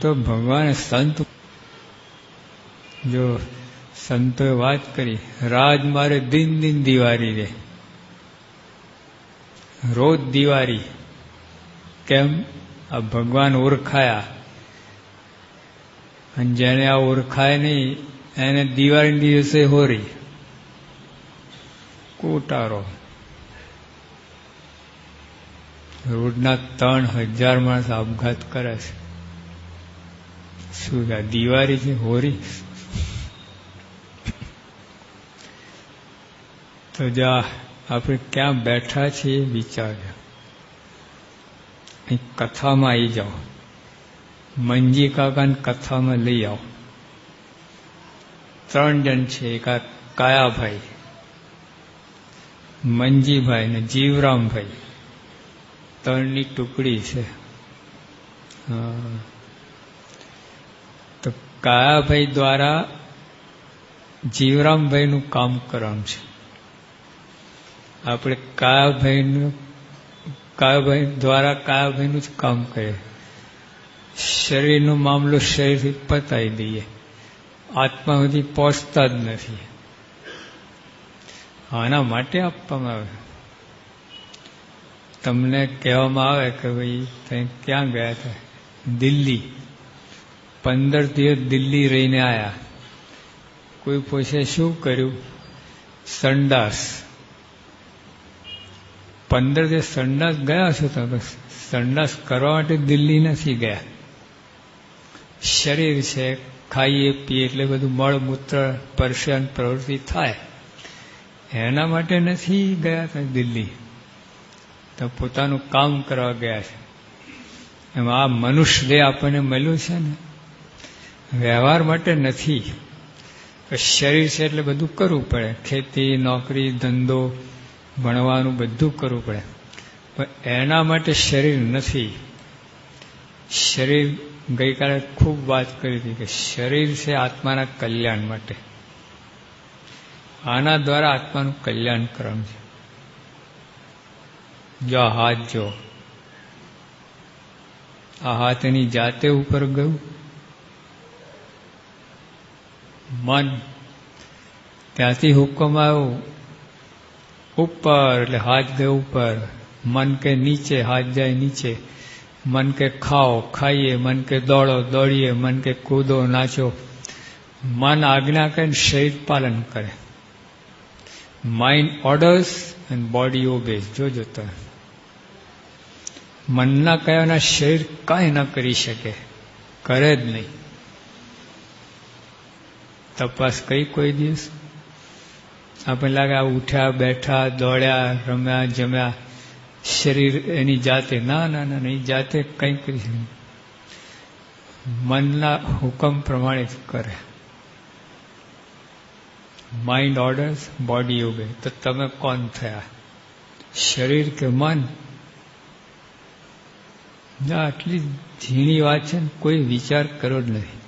તો ભગવાન સંત, જો સંતોએ વાત કરી, રાજ મારે દિન દિન દિવાળી રે, રોજ દિવાળી. કેમ? આ ભગવાન ઓળખાયા, અને જેને આ ઓળખાય નહીં એને દિવાળી દિવસે હોરી કોટારો. રોજના 3000 માણસ આપઘાત કરે છે. શું દિવાળી છે? હોરી. તો જા આપણે ક્યાં બેઠા છીએ વિચાર્યા. અહીં કથામાં આવી જાઓ, મંજી કાકાની કથામાં લઈ આવો. 3 જણ છે. એક આ કાયાભાઈ, મંજીભાઈ ને જીવરામભાઈ, 3ની ટુકડી છે. તો કાયાભાઈ દ્વારા જીવરામભાઈનું કામ કરવાનું છે. આપણે કાયાભાઈ દ્વારા કાયાભાઈનું જ કામ કરીએ. શરીરનો મામલો શરીરથી પતાવી દઈએ, આત્મા સુધી પહોંચતા જ નથી. આના માટે આપવામાં આવે. તમને કહેવામાં આવે કે ભાઈ તમે ક્યાં ગયા હતા? દિલ્હી. 15 દિવસ દિલ્હી રહીને આવ્યા. કોઈ પૂછે શું કર્યું? સંડાસ. 15 દિવસ સંડાસ ગયા છો તમે? સંડાસ કરવા માટે દિલ્હી નથી ગયા. શરીર છે, ખાઈએ પીએ એટલે બધું મળમૂત્ર પરસેન પ્રવૃત્તિ થાય, એના માટે નથી ગયા હતા દિલ્હી. તો પોતાનું કામ કરવા ગયા છે. એમાં આ મનુષ્ય દેહ આપણને મળ્યું છે ને, વ્યવહાર માટે નથી. શરીર છે એટલે બધું કરવું પડે, ખેતી, નોકરી, ધંધો, ભણવાનું બધું કરવું પડે, પણ એના માટે શરીર નથી. શરીર, ગઈકાલે ખૂબ વાત કરી હતી કે શરીર છે આત્માના કલ્યાણ માટે. આના દ્વારા આત્માનું કલ્યાણ કરવાનું છે. જો આ હાથ, જો આ હાથની જાતે ઉપર ગયું. મન, ત્યાંથી હુકમ આવ્યો ઉપર એટલે હાથ ગયો ઉપર. મન કે નીચે, હાથ જાય નીચે. મન કે ખાઓ, ખાઈએ. મન કે દોડો, દોડીએ. મન કે કૂદો, નાચો. મન આજ્ઞા કરીને શરીર પાલન કરે. Mind orders and body ઓબેઝ. જોજો તમે, મનના કયાના શરીર કાંઈ ન કરી શકે, કરે જ નહીં. તપાસ કઈ કોઈ દિવસ આપણે લાગે આ ઉઠ્યા, બેઠા, દોડ્યા, રમ્યા, જમ્યા, શરીર એની જાતે? ના ના ના, એની જાતે કંઈ કરી શકે. મનના હુકમ પ્રમાણે જ કરે. Mind orders, body obey. તો તમે કોણ થયા? શરીર કે મન? ના, આટલી ઝીણી વાત છે ને, કોઈ વિચાર કર્યો જ નથી.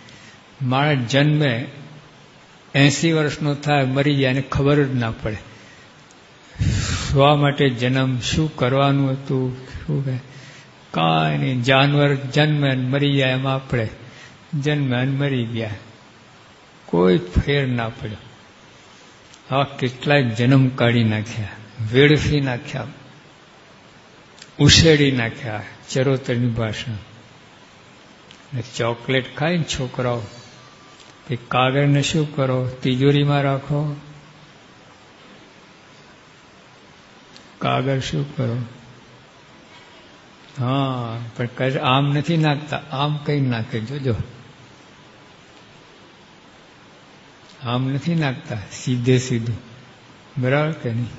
માણસ જન્મે 80 વર્ષનો થાય, મરી જાય, અને ખબર જ ના પડે. શા માટે જન્મ, શું કરવાનું હતું, શું કહે, કાંઈ નહીં. જાનવર જન્મે મરી જાય, એમાં આપણે જન્મે અને મરી ગયા, કોઈ ફેર ના પડ્યો. આવા કેટલાય જન્મ કાઢી નાખ્યા, વેડફી નાખ્યા, ઉછેડી નાખ્યા ચરોતરની ભાષા. ચોકલેટ ખાઈને છોકરાઓ એ કાગળને શું કરો? તિજોરીમાં રાખો. કાગળ શું કરો? હા, પણ આમ નથી નાખતા, આમ કઈ નાખે. જોજો, આમ નથી નાખતા, સીધે સીધું. બરાબર કે નહીં?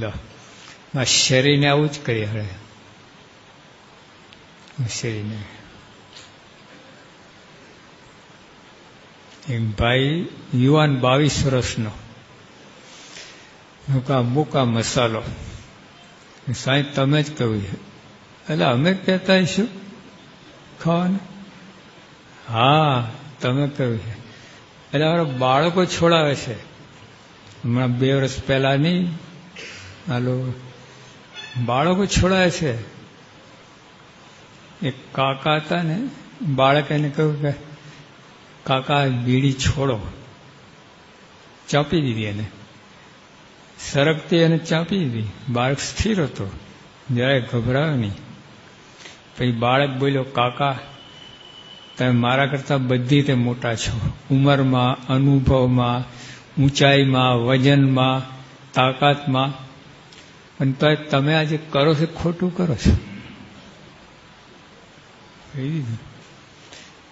લો, શરીરને આવું જ કરીએ. હવે શરીરને એક ભાઈ યુવાન 22 વર્ષનો મૂકા મસાલો, સાહેબ તમે જ કહ્યું છે. એટલે અમે કહેતા શું ખાવાનું? હા, તમે કહ્યું છે. એટલે અમારા બાળકો છોડાવે છે. હમણાં 2 વર્ષ પહેલા નહીં, હાલો બાળકો છોડાય છે. એક કાકા હતા ને, બાળક એને કહ્યું કે કાકા બીડી છોડો. ચાપી દીધી એને, સરકતી એને ચાપી દીધી. બાળક સ્થિર હતો, જરાય ગભરાયો નહીં. પછી બાળક બોલ્યો, કાકા તમે મારા કરતા બધી તે મોટા છો, ઉંમરમાં, અનુભવમાં, ઊંચાઈમાં, વજનમાં, તાકાતમાં, પણ તો તમે આજે કરો છો ખોટું કરો છો.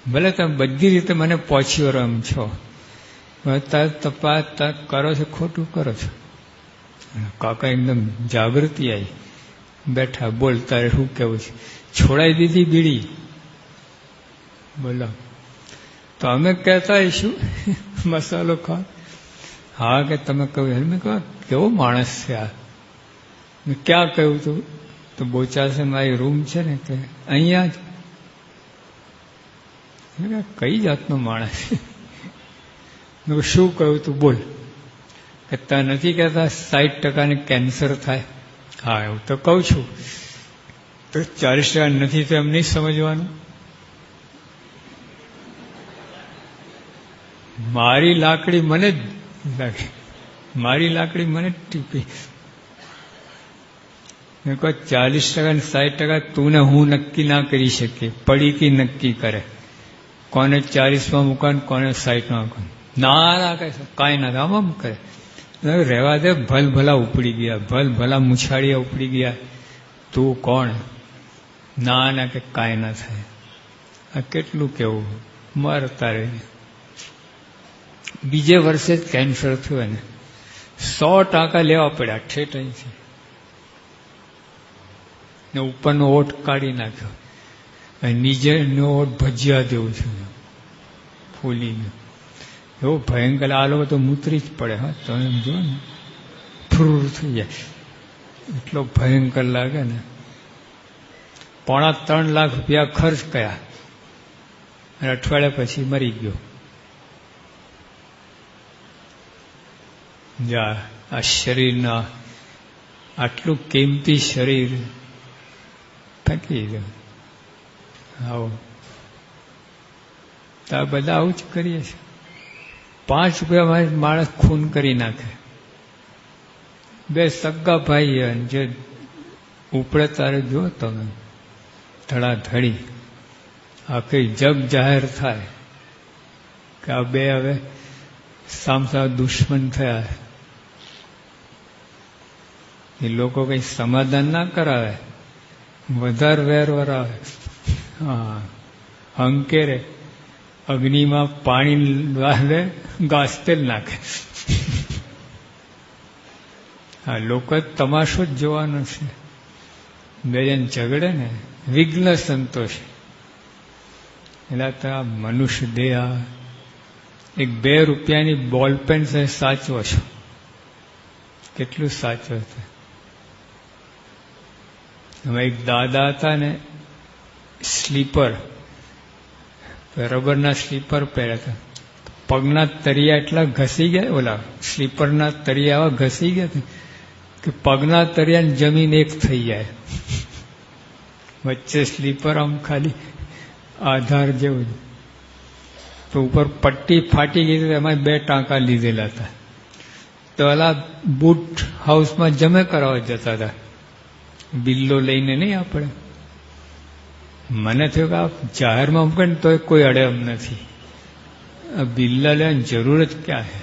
ભલે તમે બધી રીતે મને પહોંચ્યો રમ છો, તપાસ કરો છો ખોટું કરો છો. કાકા એકદમ જાગૃતિ આવી, બેઠા. બોલ, તારે શું કેવું છે? છોડાઈ દીધી બીડી? બોલો. તો અમે કહેતા હશું મસાલો ખા. હા કે તમે કહ્યું. મેં કહ્યું કેવો માણસ છે આ. મેં ક્યાં કહ્યું તું? તો બોચાસે મારી રૂમ છે ને, કે અહીંયા જ. કઈ જાતનો માણસ? શું કહ્યું તું? બોલ. કે તા નથી કહેતા 60% કેન્સર થાય? હા એવું તો કહું છું. તો 40% નથી તો એમ નહીં સમજવાનું? મારી લાકડી મને જ લાગે, મારી લાકડી મને જ ટીપી. મેં કહું 40% ને 60% તું ને હું નક્કી ના કરી શકીએ, પડીકી નક્કી કરે કોને 40માં મૂકવાનું, કોને 60માં મૂકવાનું. ના કહે કાંઈ ના આમ આમ કરે. રહેવા દે, ભલ ભલા ઉપડી ગયા, ભલ ભલા મુછાળિયા ઉપડી ગયા, તું કોણ? ના કે કાંઈ ના થાય. આ કેટલું કેવું, મરતા રહે. બીજે વર્ષે જ કેન્સર થયું એને. 100 લેવા પડ્યા ઠેઠ અહીંથી, ને ઉપરનો ઓટ કાઢી નાખ્યો. નીચેનો ઓટ ભજીયા જેવું છે, ફૂલીને. એવો ભયંકર. આ લોકો તો મૂતરી જ પડે. હા, તો એમ જો ને, ફ્રૂર થઈ જાય, એટલો ભયંકર લાગે ને. 3.5 લાખ રૂપિયા ખર્ચ કર્યા અને અઠવાડિયા પછી મરી ગયો. જા આ શરીરના આટલું કિંમતી શરીર ફેંકી દો. આવો તો આ બધા આવું જ કરીએ છીએ. 5 રૂપિયામાં માણસ ખૂન કરી નાખે. 2 સગા ભાઈ જે ઉપડે તારે જો તમે ધડાધડી આખી જગ જાહેર થાય કે આ બે હવે સામસામે દુશ્મન થયા. એ લોકો કઈ સમાધાન ના કરાવે, વધારે વેર વરાવે. હા, હંકેરે અગ્નિમાં પાણી વાળે, ઘાસ તેલ નાખે. હા, લોકો તમાશો જ જોવાનો છે. બે જણ ઝઘડે ને, વિઘ્ન સંતોષ. એટલે તો આ મનુષ્ય દેહ, એક 2 રૂપિયાની બોલપેન સાચવો છો, કેટલું સાચવો છે. હવે એક દાદા હતા ને, સ્લીપર, રબરના સ્લીપર પહેર્યા હતા. પગના તરિયા એટલા ઘસી ગયા, ઓલા સ્લીપરના તરિયા આવા ઘસી ગયા કે પગના તરિયા જમીન એક થઈ જાય. વચ્ચે સ્લીપર આમ ખાલી આધાર જેવું. તો ઉપર પટ્ટી ફાટી ગઈ, એમાં 2 ટાંકા લીધેલા હતા. તો ઓલા બુટ હાઉસમાં જમે કરાવવા જતા હતા, બિલ્લો લઈને. નહીં આપણે, મને થયું કે આ જાહેરમાં મૂકે ને તો કોઈ અડે એમ નથી, આ બિલ્લા લેવાની જરૂર જ ક્યાં છે.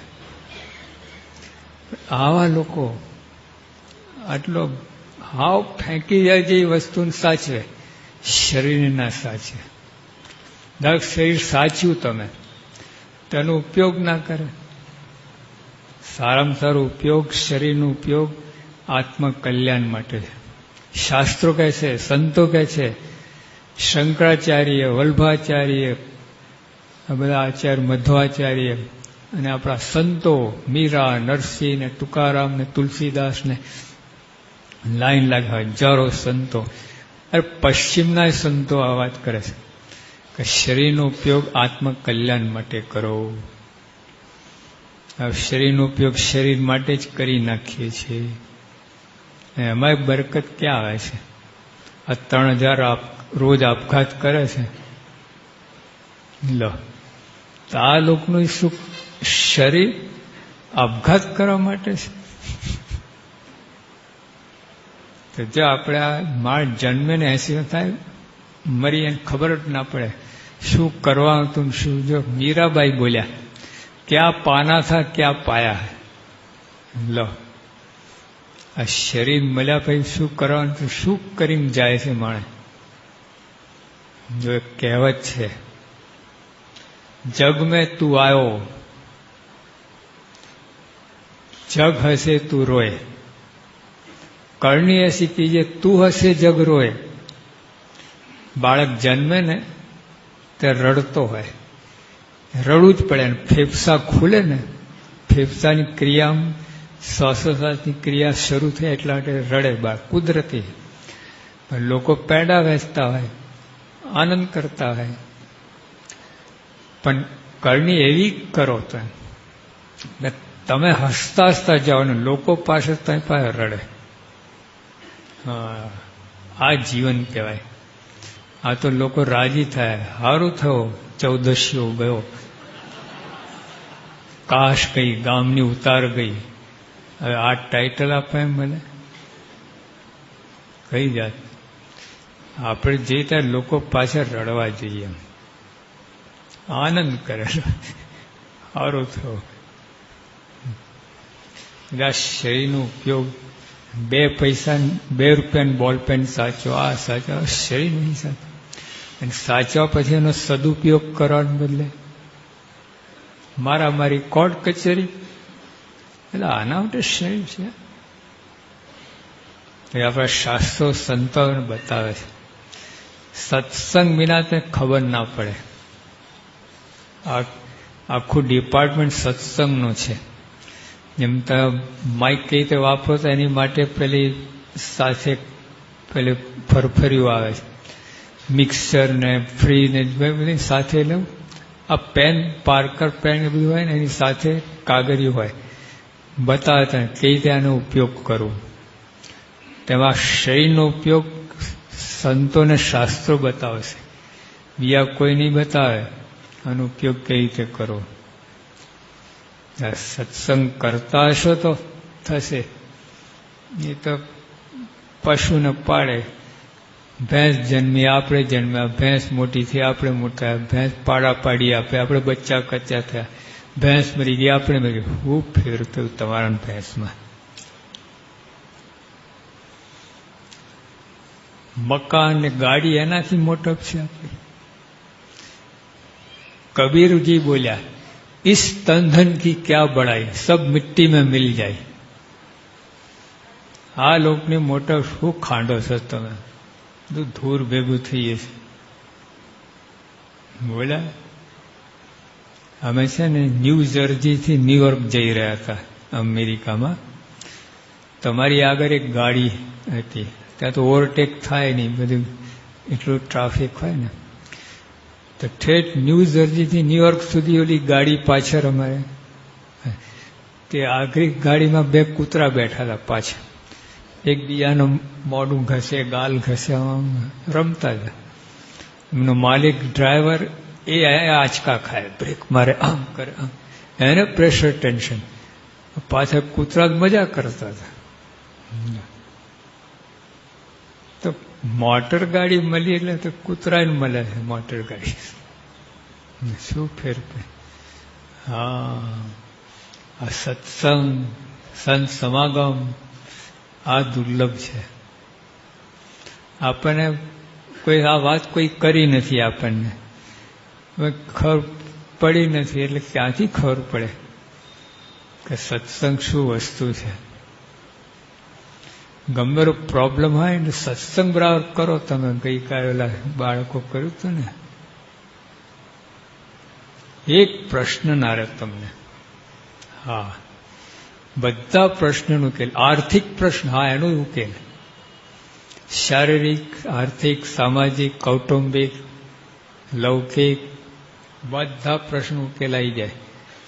આવા લોકો આટલો હાવ ફેંકી જાય છે એ વસ્તુને સાચવે, શરીરને ના સાચવે. દરેક શરીર સાચ્યું તમે, તેનો ઉપયોગ ના કરે. સારામાં સારો ઉપયોગ, શરીરનો ઉપયોગ આત્મકલ્યાણ માટે છે. શાસ્ત્રો કહે છે, સંતો કહે છે, શંકરાચાર્ય, વલ્ભાચાર્ય, આ બધા આચાર્ય, મધ્વાચાર્ય અને આપણા સંતો મીરા, નરસિંહ ને તુકારામ ને તુલસીદાસ ને લાઈન લાગ્યા હજારો સંતો. અરે પશ્ચિમના સંતો આ વાત કરે છે કે શરીરનો ઉપયોગ આત્મકલ્યાણ માટે કરો. શરીરનો ઉપયોગ શરીર માટે જ કરી નાખીએ છીએ. એમાં બરકત ક્યાં આવે છે? આ 3000 રોજ આપઘાત કરે છે. લો, તો આ લોકોનું સુખ શરીર આપઘાત કરવા માટે છે. તો જો આપણે આ માળ જન્મે ને 80 થાય, મરી એને ખબર જ ના પડે શું કરવાનું હતું શું. જો મીરાબાઈ બોલ્યા, ક્યાં પાના થા ક્યાં પાયા. લો, આ શરીર મળ્યા પછી શું કરવાનું હતું, શું કરીને જાય છે માણે. જો એક કહેવત છે, જગ મેં તું આવ્યો, જગ હશે તું રોય. કરણી એસી કીજે તું હશે જગ રોય. બાળક જન્મે ને તે રડતો હોય, રડવું જ પડે. ફેફસા ખુલે ને, ફેફસાની ક્રિયા, શ્વાસોશ્વાસની ક્રિયા શરૂ થાય એટલા માટે રડે બાળક, કુદરતી. લોકો પેડા વેચતા હોય, આનંદ કરતા હોય, પણ કરણી એવી કરો તો તમે હસતા હસતા જાઓ ને લોકો પાસે તમે પાસે રડે. હા, આ જીવન કહેવાય. આ તો લોકો રાજી થાય, સારું થયો 14 ગયો, કાશ ગઈ, ગામની ઉતાર ગઈ. હવે આ ટાઇટલ આપે એમ મને કઈ જાત. આપણે જે ત્યાં લોકો પાછળ રડવા જઈએ, આનંદ કરેલો, સારું થયો. આ શરીરનો ઉપયોગ 2 પૈસા 2 રૂપિયાની બોલપેન સાચો, આ સાચો, શરીર નહીં સાચો. અને સાચવા પછી એનો સદુપયોગ કરવાને બદલે મારી કોર્ટ કચેરી, એટલે આના માટે શરીર છે. એ આપણા શાસ્ત્રો સંતોને બતાવે છે. સત્સંગ વિના તે ખબર ના પડે. આખું ડિપાર્ટમેન્ટ સત્સંગનું છે. જેમ તમે માઇક કઈ રીતે વાપરો તો એની માટે પેલી સાથે પેલી ફરફર્યું આવે છે, મિક્સર ને ફ્રી ને બધી સાથે લઉં. આ પેન, પાર્કર પેન એ બધું હોય ને એની સાથે કાગળિયું હોય, બતાવે તમે કઈ રીતે આનો ઉપયોગ કરવો. તેમાં શરીરનો ઉપયોગ સંતોને શાસ્ત્રો બતાવશે, બીજા કોઈ નહીં બતાવે આનો ઉપયોગ કઈ રીતે કરવો. સત્સંગ કરતા હશો તો થશે, એ તો પશુને પાડે. ભેંસ જન્મી, આપણે જન્મ્યા, ભેંસ મોટી થઈ, આપણે મોટા, ભેંસ પાડા પાડી આપે, આપણે બચ્ચા કચ્ચા થયા, ભેંસ મરી ગઈ, આપણે મરી ગયું. હું ફેર થયું તમારા ભેંસમાં. મકાન ને ગાડી એનાથી મોટો છે આપણી. કબીરજી બોલ્યા, इस तन धन की क्या बड़ाई, सब मिट्टी में मिल जाए. આ લોકને મોટો શું ખાંડો છો તમે, બધું ધૂળ ભેગું થઈએ છે. બોલ્યા, અમે છે ને ન્યૂ જર્સીથી ન્યુયોર્ક જઈ રહ્યા હતા અમેરિકામાં. તમારી આગળ એક ગાડી હતી, ત્યાં તો ઓવરટેક થાય નહીં, બધું એટલું ટ્રાફિક હોય ને. તો ઠેઠ ન્યૂ જર્સીથી ન્યુયોર્ક સુધી ઓલી ગાડી પાછળ અમારે, તે આગળ ગાડીમાં 2 કૂતરા બેઠા હતા પાછળ, એકબીજાનું મોઢું ઘસે, ગાલ ઘસે, રમતા હતા. એમનો માલિક ડ્રાઈવર એ આંચકા ખાય, બ્રેક મારે, આમ કરે, આમ, એને પ્રેશર ટેન્શન. પાછળ કૂતરા મજા કરતા હતા. તો મોટર ગાડી મળી એટલે તો કૂતરાને મળે છે મોટર ગાડી. શું ફેર પડે. હા, આ સત્સંગ, સંત સમાગમ આ દુર્લભ છે. આપણને કોઈ આ વાત કોઈ કરી નથી, આપણને ખબર પડી નથી, એટલે ક્યાંથી ખબર પડે કે સત્સંગ શું વસ્તુ છે. ગમે એવો પ્રોબ્લેમ હોય ને સત્સંગ બરાબર કરો તમે. ગઈકાલે બાળકો કર્યું હતું ને, એક પ્રશ્ન ના રહે તમને. હા, બધા પ્રશ્નનો ઉકેલ. આર્થિક પ્રશ્ન, હા એનો ઉકેલ. શારીરિક, આર્થિક, સામાજિક, કૌટુંબિક, લૌકિક બધા પ્રશ્નો ઉકેલાઈ જાય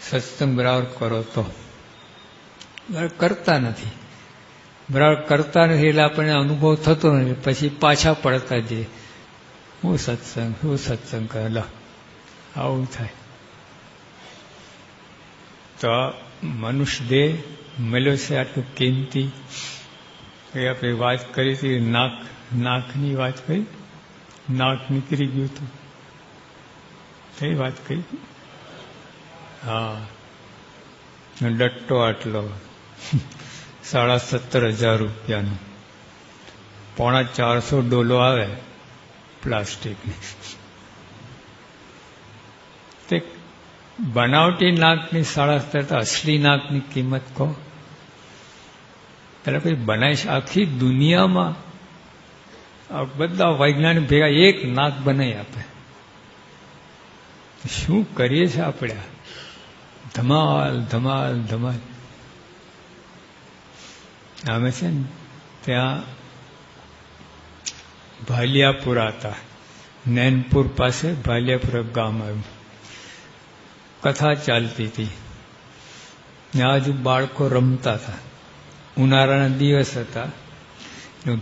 સત્સંગ બરાબર કરો તો. કરતા નથી. બરાબર કરતા નથી એટલે આપણને અનુભવ થતો નથી, પછી પાછા પડતા જઈએ, હું સત્સંગ કરે, લો આવું થાય. તો મનુષ્ય દેહ મળ્યો છે આટલું કિંમતી. આપણે વાત કરી હતી નાકની વાત કરી, નાક નીકળી ગયું હતું, કઈ વાત કરી? હા, ડટ્ટો આટલો $17,500 રૂપિયાનો, 450 ડોલો આવે પ્લાસ્ટિકની. તે બનાવટી નાકની 17,500, અસલી નાકની કિંમત કહો. એટલે કોઈ બનાવી છે આખી દુનિયામાં બધા વૈજ્ઞાનિક ભેગા એક નાક બનાવી આપે. શું કરીએ છીએ આપણે? ધમાલ ધમાલ ધમાલ. અમે છે ને ત્યાં ભાલિયાપુરા હતા, નૈનપુર પાસે ભાલિયાપુરા ગામ આવ્યું. કથા ચાલતી હતી, ત્યાં હજુ બાળકો રમતા હતા. ઉનાળાના દિવસ હતા.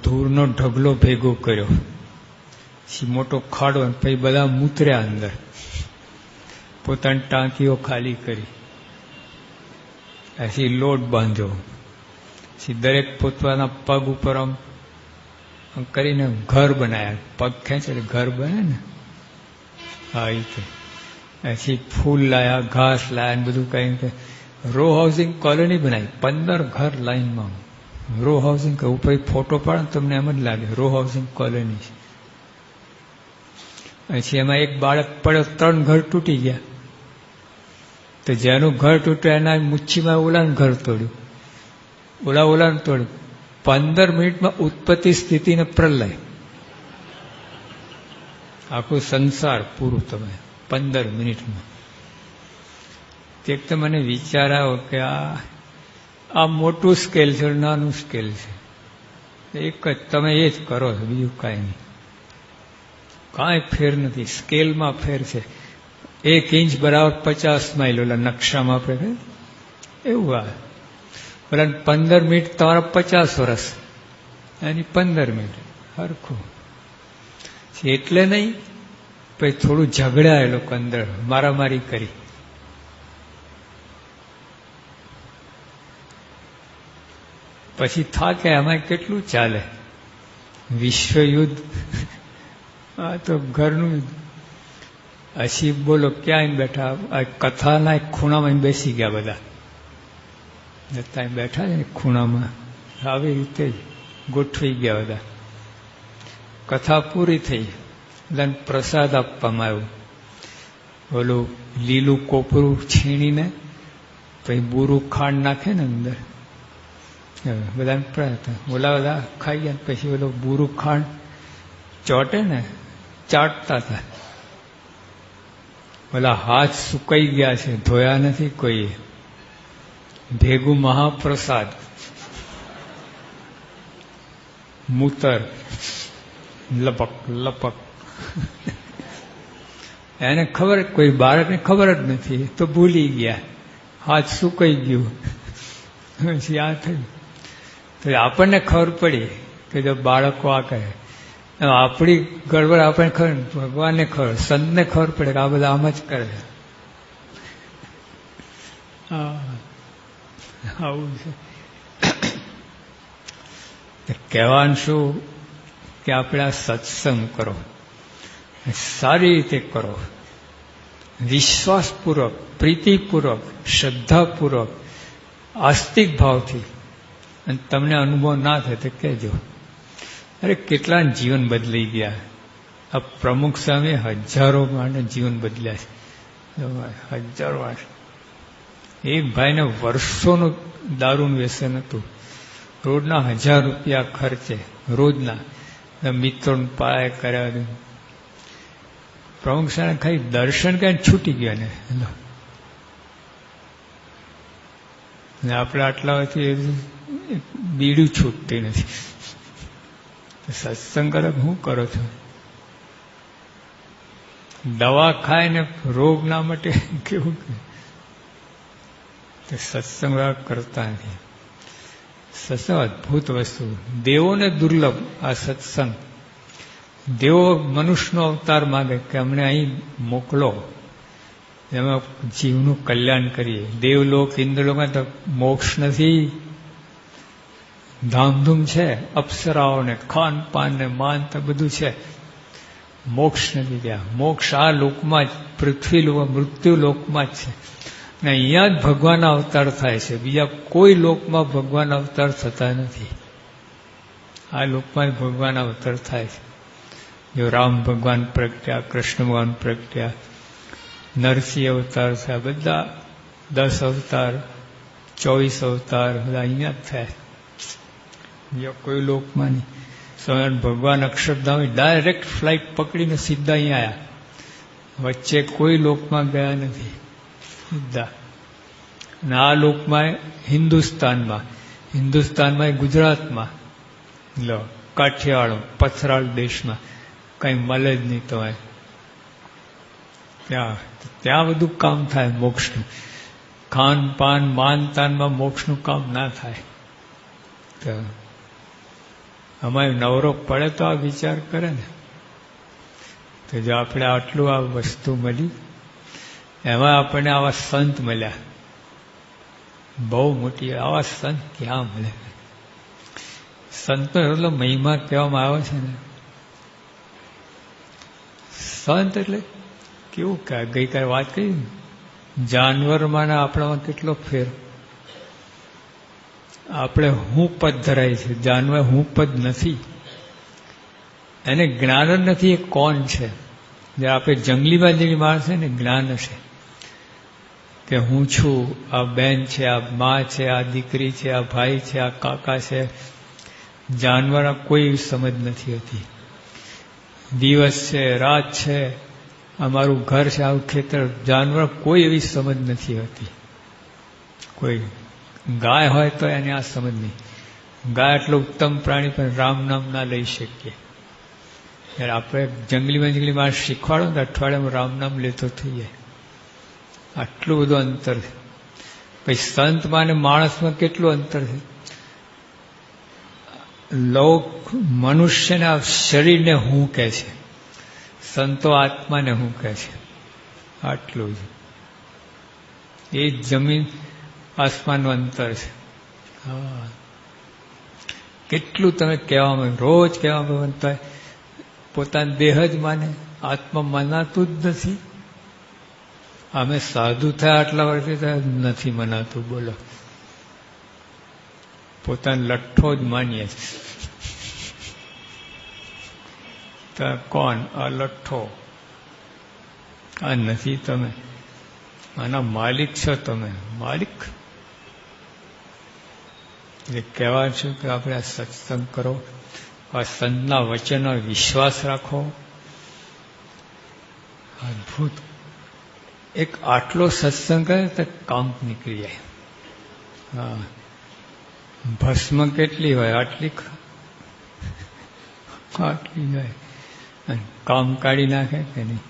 ધૂળનો ઢગલો ભેગો કર્યો, પછી મોટો ખાડો, પછી બધા મૂતર્યા અંદર, પોતાની ટાંકીઓ ખાલી કરી, પછી લોટ બાંધ્યો, પછી દરેક પોતાના પગ ઉપર આમ કરીને ઘર બનાવ્યા. પગ ખેંચે એટલે ઘર બને ને, હા એ રીતે. પછી ફૂલ લાયા, ઘાસ લાયા, બધું કઈ રો હાઉસિંગ કોલોની બનાવી. 15 ઘર લાઈનમાં રો હાઉસિંગ. ઉપર ફોટો પાડો તમને એમ જ લાગે રો હાઉસિંગ કોલોની છે. પછી એમાં એક બાળક પડ્યો, 3 ઘર તૂટી ગયા. તો જેનું ઘર તૂટ્યું એના મુચ્છીમાં ઓલાનું ઘર તોડ્યું, ઓલાનું તોડ્યું. 15 મિનિટમાં ઉત્પત્તિ સ્થિતિને પ્રલય, આખું સંસાર પૂરું તમે 15 મિનિટમાં. એક તો મને વિચાર આવ્યો કે આ મોટું સ્કેલ છે, નાનું સ્કેલ છે, એક જ તમે એ જ કરો છો, બીજું કાંઈ નહીં. કાંઈ ફેર નથી, સ્કેલમાં ફેર છે. 1 ઇંચ બરાબર 50 માઇલ, ઓલા નકશામાં આપણે એવું આવે. પેલા 15 મિનિટ તમારા 50 વર્ષ, એની 15 મિનિટ સરખું. એટલે નહીં પછી થોડું ઝઘડ્યા એ લોકો અંદર, મારામારી કરી. પછી થાકે, આમાં કેટલું ચાલે વિશ્વયુદ્ધ, આ તો ઘરનું. પછી બોલો ક્યાંય બેઠા, આ કથાના ખૂણામાં બેસી ગયા બધા, ત્યાં બેઠા છે ને ખૂણામાં, આવી રીતે જ ગોઠવાઈ ગયા બધા. કથા પૂરી થઈ, બધાને પ્રસાદ આપવામાં આવ્યો. ઓલું લીલું કોપરું છીણીને પછી બુરું ખાંડ નાખે ને અંદર, બધાને ઓલા બધા ખાઈ ગયા. પછી ઓલો બુરું ખાંડ ચોટે ને, ચાટતા હતા. ઓલા હાથ સુકાઈ ગયા છે, ધોયા નથી કોઈએ. ભેગું મહાપ્રસાદ, મૂતર લપક લપક. એને ખબર, કોઈ બાળકને ખબર જ નથી, તો ભૂલી ગયા, હાથ સુકાઈ ગયું. પછી આ થયું. તો આપણને ખબર પડી કે જો બાળકો આ કરે, આપણી ગડબડ આપણને ખબર, ભગવાનને ખબર, સંતને ખબર પડે કે આ બધા આમ જ કરે. આવું છે. કહેવાનું શું કે આપણે આ સત્સંગ કરો, સારી રીતે કરો, વિશ્વાસપૂર્વક, પ્રીતિપૂર્વક, શ્રદ્ધાપૂર્વક, આસ્તિક ભાવથી. અને તમને અનુભવ ના થાય તો કહેજો. અરે કેટલા જીવન બદલાઈ ગયા. આ પ્રમુખ સામે હજારો માટે જીવન બદલ્યા છે, હજારો વાર. એક ભાઈને વર્ષોનું દારૂનું વ્યસન હતું, રોજના 1000 રૂપિયા ખર્ચે, રોજના. મિત્રોને પાય કર્યા. પ્રમુખ સાહેબ ખાલી દર્શન કરીને છૂટી ગયા ને. આપણે આટલા વર્ષથી બીડું છૂટતી નથી. સત્સંગ કરે શું કરો છો? દવા ખાય ને રોગ ના માટે કેવું, સત્સંગ કરતા નથી. સત્સંગ અદભુત વસ્તુ, દેવોને દુર્લભ આ સત્સંગ. દેવો મનુષ્યનો અવતાર માગે કે અમને અહીં મોકલો, એમાં જીવનું કલ્યાણ કરીએ. દેવલોક ઇન્દ્રલોકમાં તો મોક્ષ નથી, ધામધૂમ છે, અપ્સરાઓને ખાન પાન ને માન તો બધું છે, મોક્ષ નથી ત્યાં. મોક્ષ આ લોકમાં જ, પૃથ્વી લોક, મૃત્યુ લોકમાં જ છે. ને અહીંયા જ ભગવાન અવતાર થાય છે, બીજા કોઈ લોકમાં ભગવાન અવતાર થતા નથી. આ લોકમાં જ ભગવાન અવતાર થાય છે. જો રામ ભગવાન પ્રગટ્યા, કૃષ્ણ ભગવાન પ્રગટ્યા, નરસિંહ અવતાર થયા, બધા 10 અવતાર, 24 અવતાર બધા અહીંયા જ થયા. બીજા કોઈ લોકમાં નહીં. સ્વયં ભગવાન અક્ષરધામ ડાયરેક્ટ ફ્લાઇટ પકડીને સીધા અહીંયા આવ્યા, વચ્ચે કોઈ લોકમાં ગયા નથી, સીધા. અને આ લોકમાં હિન્દુસ્તાનમાં ગુજરાતમાં લો, કાઠિયાવાડ પથરાળ દેશમાં કંઈ મળે જ નહીં. તો ત્યાં બધું કામ થાય મોક્ષનું. ખાન પાન માન તાનમાં મોક્ષનું કામ ના થાય. તો અમારે નવરો પડે તો આ વિચાર કરે ને. તો જો આપણે આટલું આ વસ્તુ મળી, એમાં આપણને આવા સંત મળ્યા, બહુ મોટી. આવા સંત ક્યાં મળે? સંતો એટલો મહિમા કહેવામાં આવે છે ને. સંત એટલે કેવું કે ગઈકાલે વાત કરી, જાનવરમાં ને આપણામાં કેટલો ફેર. આપણે હું પદ ધરાય છે, જાનવર હું પદ નથી, એને જ્ઞાન જ નથી એ કોણ છે. જે આપણે જંગલીમાં જેવી માણસ છે ને જ્ઞાન હશે કે હું છું, આ બેન છે, આ મા છે, આ દીકરી છે, આ ભાઈ છે, આ કાકા છે. જાનવર કોઈ સમજ નથી હોતી. દિવસ છે, રાત છે, અમારું ઘર છે, આવું ખેતર, જાનવર કોઈ એવી સમજ નથી હોતી. કોઈ ગાય હોય તો એને આ સમજ નહીં. ગાય એટલું ઉત્તમ પ્રાણી, પણ રામ નામ ના લઈ શકીએ. આપણે જંગલી માણસ શીખવાડો ને અઠવાડિયામાં રામ નામ લેતો થઈ જાય. આટલું બધું અંતર છે. પછી સંતમાં અને માણસમાં કેટલું અંતર છે. લોક મનુષ્યના શરીરને હું કહે છે, સંતો આત્માને હું કહે છે. આટલું જ. એ જમીન આસમાનનું અંતર છે. હા, કેટલું તમે કહેવામાં, રોજ કહેવામાં બનતા પોતાના દેહ જ માને, આત્મા મનાતું જ નથી. અમે સાધુ થયા આટલા વર્ષે નથી મનાતું. બોલો, પોતાનો લઠ્ઠો જ માનીએ છીએ. કોણ આ લઠ્ઠો? આ નથી તમે, આના માલિક છો તમે. માલિક એટલે કહેવા છું કે આપણે આ સત્સંગ કરો, આ સંતના વચનનો વિશ્વાસ રાખો. અદભુત. એક આટલો સત્સંગ કરે તો કામ નીકળી જાય. હા, ભસ્મ કેટલી હોય? આટલી હોય. કામ કાઢી નાખે કે નહીં?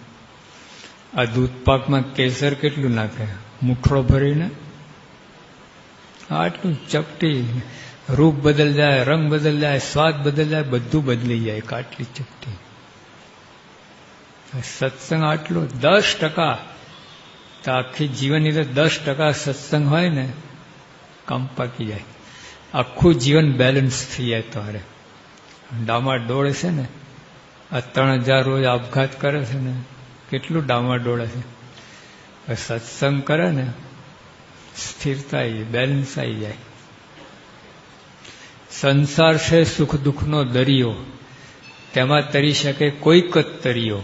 આ દૂધ પાકમાં કેસર કેટલું નાખે? મુઠ્ઠો ભરીને. આટલું ચપટી. રૂપ બદલ જાય, રંગ બદલ જાય, સ્વાદ બદલ જાય, બધું બદલી જાય. આટલી ચપટી. સત્સંગ આટલો 10%. તો આખી જીવનની તો 10% સત્સંગ હોય ને, કામ પાકી જાય. આખું જીવન બેલેન્સ થઈ જાય. તમારે ડામાડોળ છે ને, આ 3000 રોજ આપઘાત કરે છે ને, કેટલું ડામાડોળ છે. સત્સંગ કરે ને, સ્થિરતા આવી જાય, બેલેન્સ આવી જાય. સંસાર છે સુખ દુઃખનો દરિયો, તેમાં તરી શકે કોઈક જ તરિયો.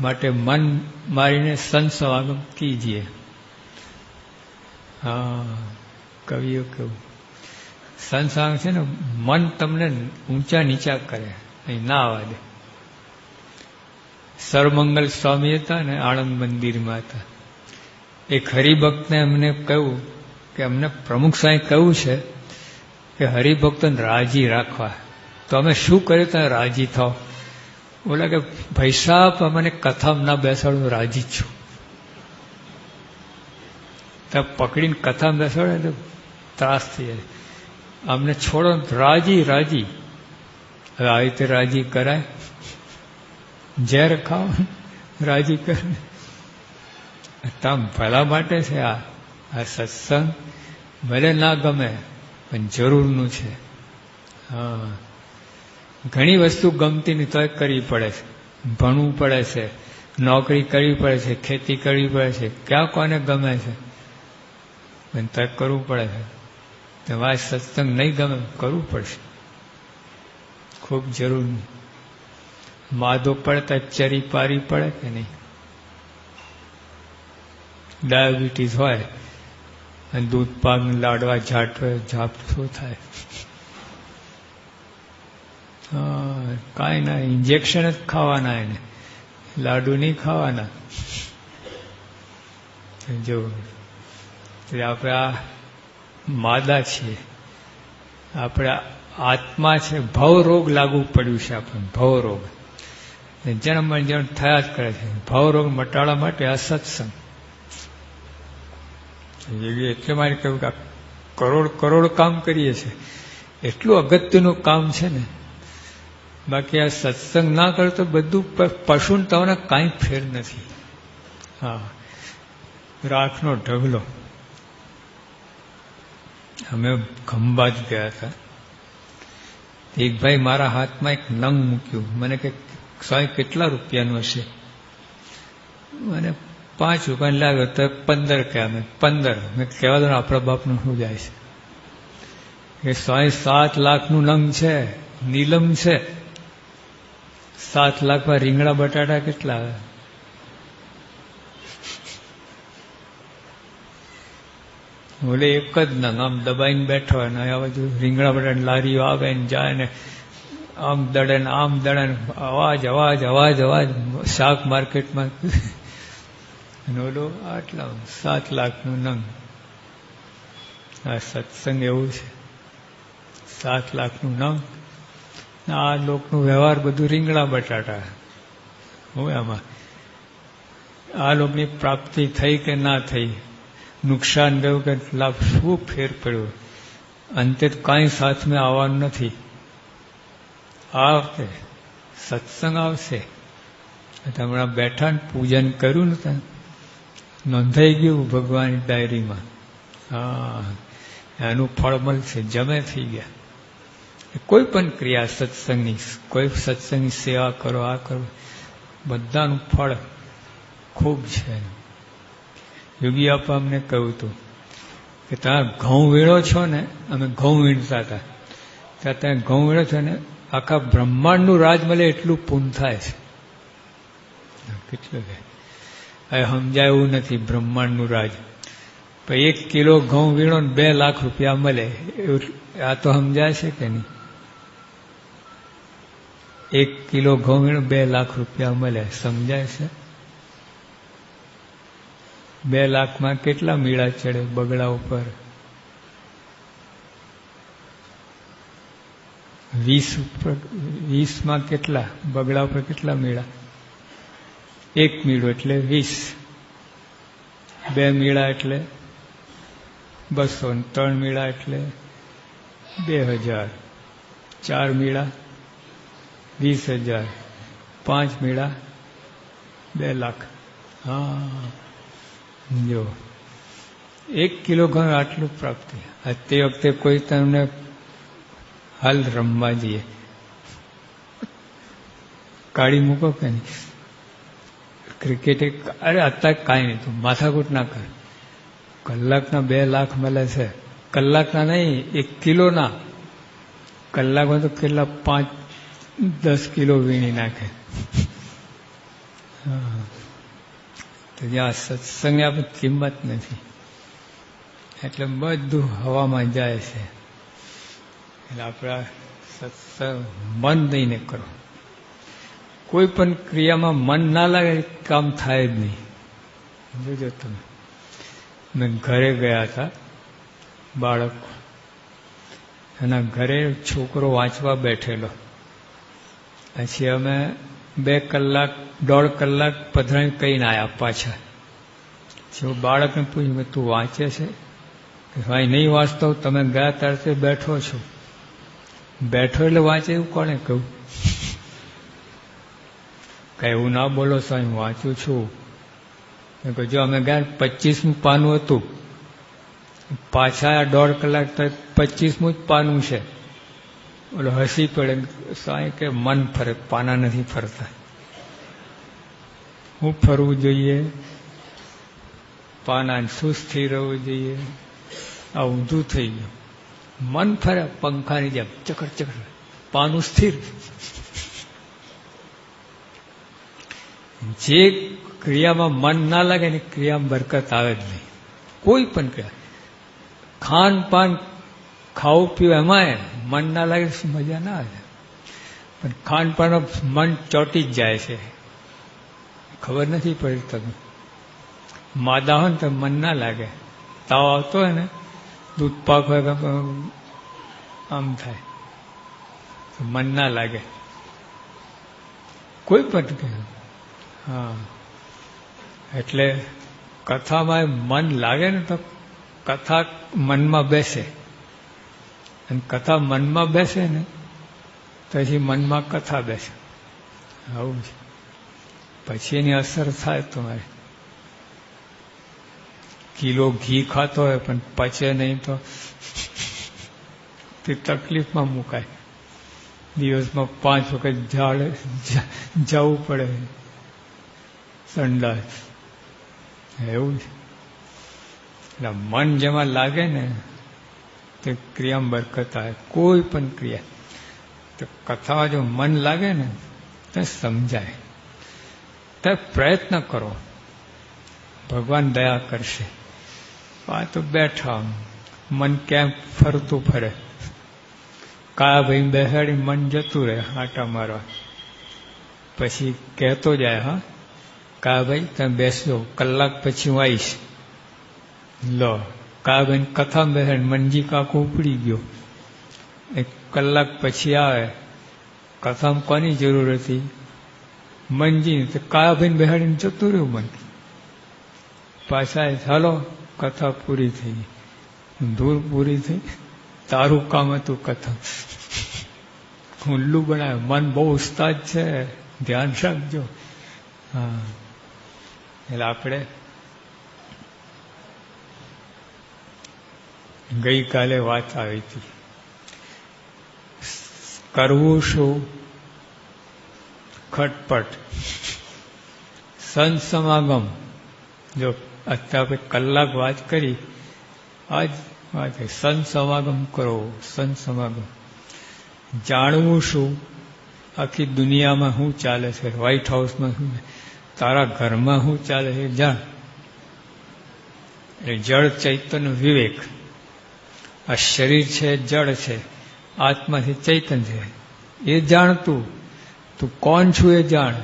માટે મન મારીને સંત સમાગમ કીજીએ. હા, કવિઓ કેવું સંત સમાગમ છે ને, મન તમને ઊંચા નીચા કરે, અહીં ના આવવા દે. સરમંગલ સ્વામી હતા ને, આણંદ મંદિરમાં હતા. એક હરિભક્તને એમને કહ્યું કે અમને પ્રમુખ સાહેબ કહ્યું છે કે હરિભક્તોને રાજી રાખવા, તો અમે શું કરીએ તો રાજી થાવ? બોલા કે ભાઈ સાહેબ, અમને કથામાં ના બેસાડો, રાજી જ છું. તો પકડીને કથામાં બેસાડે તો ત્રાસ થઈ જાય. આમને છોડો રાજી રાજી. હવે આવી રીતે રાજી કરાય? ઝેર ખાઓ રાજી કરે? તમ ભલા માટે છે આ સત્સંગ. ભલે ના ગમે પણ જરૂરનું છે. હા, ઘણી વસ્તુ ગમતી નહીં તોય કરવી પડે છે. ભણવું પડે છે, નોકરી કરવી પડે છે, ખેતી કરવી પડે છે. ક્યાં કોને ગમે છે? પણ તોય કરવું પડે છે. તમારે સત્સંગ નહીં ગમે કરવું પડશે. ખૂબ જરૂર. માદો પડતા ચરી પારી પડે કે નહીં? ડાયાબિટીસ હોય અને દૂધ પાક લાડવા ઝાપ શું થાય? કાંઈ ના, ઇન્જેક્શન જ ખાવાના, એને લાડુ નહીં ખાવાના. જો આપણે આ માદા છીએ, આપણે આત્મા છે. ભવરોગ લાગુ પડ્યું છે આપણને. ભવરોગ જન્મ જન્મ થયા જ કરે છે. ભવરોગ મટાડવા માટે આ સત્સંગ. એટલે મારે કહ્યું કે કરોડ કામ કરીએ છીએ, એટલું અગત્યનું કામ છે ને. બાકી આ સત્સંગ ના કરો તો બધું પશુને તમને કાંઈ ફેર નથી. હા, રાખનો ઢગલો. અમે ખંભાત ગયા હતા. એક ભાઈ મારા હાથમાં એક નંગ મૂક્યું. મને કે સ્વામી કેટલા રૂપિયાનું હશે? મને 5 રૂપિયા લાગ્યો તો 15 કે અમે 15. મેં કહેવા દો ને આપણા બાપનું શું જાય છે કે સ્વામી 7 લાખનું નંગ છે, નીલમ છે. 7 લાખમાં રીંગણા બટાટા કેટલા આવે? બોલે એક જ નંગ. આમ દબાઈને બેઠો ને આ બાજુ રીંગણા બટાટા લારીઓ આવે ને જાય ને આમ દડે ને આમ દડે ને અવાજ અવાજ અવાજ અવાજ. શાક માર્કેટમાં ઓલો આટલા 7 લાખનું નંગ. આ સત્સંગ એવું છે. 7 લાખનું નંગ. આ લોકનું વ્યવહાર બધું રીંગણા બટાટા હોય. આમાં આ લોકની પ્રાપ્તિ થઈ કે ના થઈ, નુકસાન ગયું કે લાભ, શું ફેર પડ્યો? અંતે કાંઈ સાથમાં આવવાનું નથી. આવશે સત્સંગ આવશે. હમણાં બેઠા ને પૂજન કર્યું ને ત્યાં નોંધાઈ ગયું ભગવાનની ડાયરીમાં. હા, એનું ફળ મળશે. જમે થઈ ગયા. કોઈ પણ ક્રિયા સત્સંગની, કોઈ સત્સંગની સેવા કરો, આ કરો, બધાનું ફળ ખૂબ છે. યોગી આપા અમને કહ્યું હતું કે તમે ઘઉં વીણો છો ને, અમે ઘઉં વીણતા હતા ત્યાં તમે ઘઉં વીણો છો ને, આખા બ્રહ્માંડનું રાજ મળે એટલું પૂન થાય છે. કેટલું હવે સમજાય એવું નથી બ્રહ્માંડનું રાજ. પણ 1 કિલો ઘઉં વીણો ને 2 લાખ રૂપિયા મળે, આ તો સમજાય છે કે નહીં? 1 કિલો ઘઉં વીણો 2 લાખ રૂપિયા મળે, સમજાય છે? 2 લાખમાં કેટલા મીળા ચડે બગડા ઉપર? 20 કેટલા બગડા ઉપર કેટલા મીળા? 1 મીળો એટલે 20. 2 મીળા એટલે 200. 3 મીળા એટલે 2000. 4 મીળા 20,000. 5 મીળા 2 લાખ. હા, જો 1 કિલો ઘઉં આટલું પ્રાપ્તિ. તે વખતે કોઈ તમને હાલ રમવા જઈએ, કાઢી મૂકો કે નહીં? ક્રિકેટ અરે અત્યારે કાંઈ નહીં, તું માથાકૂટ ના કર. કલાકના 2 લાખ મળે છે. કલાકના નહીં, 1 કિલોના. કલાકમાં તો કેટલા 5-10 કિલો વીણી નાખે. તો જ્યાં સત્સંગની આપણે કિંમત નથી એટલે બધું હવામાં જાય છે. એટલે આપણા સત્સંગ મન દઈને કરો. કોઈ પણ ક્રિયામાં મન ના લાગે કામ થાય જ નહીં. જોજો તમે. મેં ઘરે ગયા હતા, બાળક એના ઘરે છોકરો વાંચવા બેઠેલો. પછી અમે 2 કલાક 1.5 કલાક પધરાણી કહીને આવ્યા પાછા. જો બાળકને પૂછ્યું તું વાંચે છે? ભાઈ નહીં વાંચતો, તમે ગયા તારથી બેઠો છો. બેઠો એટલે વાંચે એવું કોને કહ્યું? કઈ એવું ના બોલો સ્વામી, વાંચું છું. જો અમે ગયા 25મું પાનું હતું, પાછા 1.5 કલાક તો 25મું જ પાનું છે. ઓલો હસી પડે, સ્વામી કે મન ફરે, પાના નથી ફરતા. હું ફરવું જોઈએ? પાના શું સ્થિર રહેવું જોઈએ? આ ઊંધું થઈ ગયું. મન ફરે પંખાની જેમ ચકર ચકર, પાનું સ્થિર. જે ક્રિયામાં મન ના લાગે ને ક્રિયામાં બરકત આવે જ નહીં. કોઈ પણ ક્રિયા, ખાન પાન, ખાવું પીવું, એમાં મન ના લાગે મજા ના આવે. પણ ખાન પાન મન ચોંટી જ જાય છે, ખબર નથી પડતી. તમે માદા હોય ને તો મન ના લાગે. તાવ આવતો હોય ને, દૂધ પાક હોય આમ થાય, મન ના લાગે કોઈ પણ. હા, એટલે કથામાં મન લાગે ને તો કથા મનમાં બેસે, અને કથા મનમાં બેસે ને પછી મનમાં કથા બેસે. આવું છે. પછી એની અસર થાય તમારે. કિલો ઘી ખાતો હોય પણ પચે નહીં તો તે તકલીફમાં મુકાય. દિવસમાં 5 વખત જવું પડે સંડાસ. એવું છે. એટલે મન જેમાં લાગે ને તે ક્રિયામાં બરકત આવે. કોઈ પણ ક્રિયા, તો કથામાં જો મન લાગે ને તો સમજાય. તો પ્રયત્ન કરો, ભગવાન દયા કરશે. આ તો બેઠા મન ક્યાંક ફરતું ફરે. કાળા ભાઈ બેસાડી મન જતું રહે આટા મારવા. પછી કહેતો જાય, હા કાળા ભાઈ તમે બેસજો, કલાક પછી હું આવીશ. લો, કાળા ભાઈ કથામાં બેસાડી મનજી કાકો ઉપડી ગયો. 1 કલાક પછી આવે. કથામાં કોની જરૂર હતી? મનજી. તો કાળા ભાઈ બેસાડીને જતું રહ્યું મન. પાછા ચાલો કથા પૂરી થઈ ગઈ. ધૂળ પૂરી થઈ, તારું કામ હતું કથા. ઉલ્લુ બનાવે. મન બહુ ઉસ્તાદ છે, ધ્યાન રાખજો. હા, એટલે આપણે ગઈકાલે વાત આવી હતી. કરવું શું? ખટપટ. સંત સમાગમ. જો અત્યારે કલાક વાત કરી, આજ વાત સંત સમાગમ કરો. સંત સમાગમ જાણવું શું? આખી દુનિયામાં શું ચાલે છે, વ્હાઇટ હાઉસમાં શું, તારા ઘરમાં શું ચાલે છે જાણ. એ જળ ચૈતન્ય વિવેક. આ શરીર છે જળ છે, આત્માથી ચૈતન્ય છે, એ જાણતું. તું કોણ છું એ જાણ.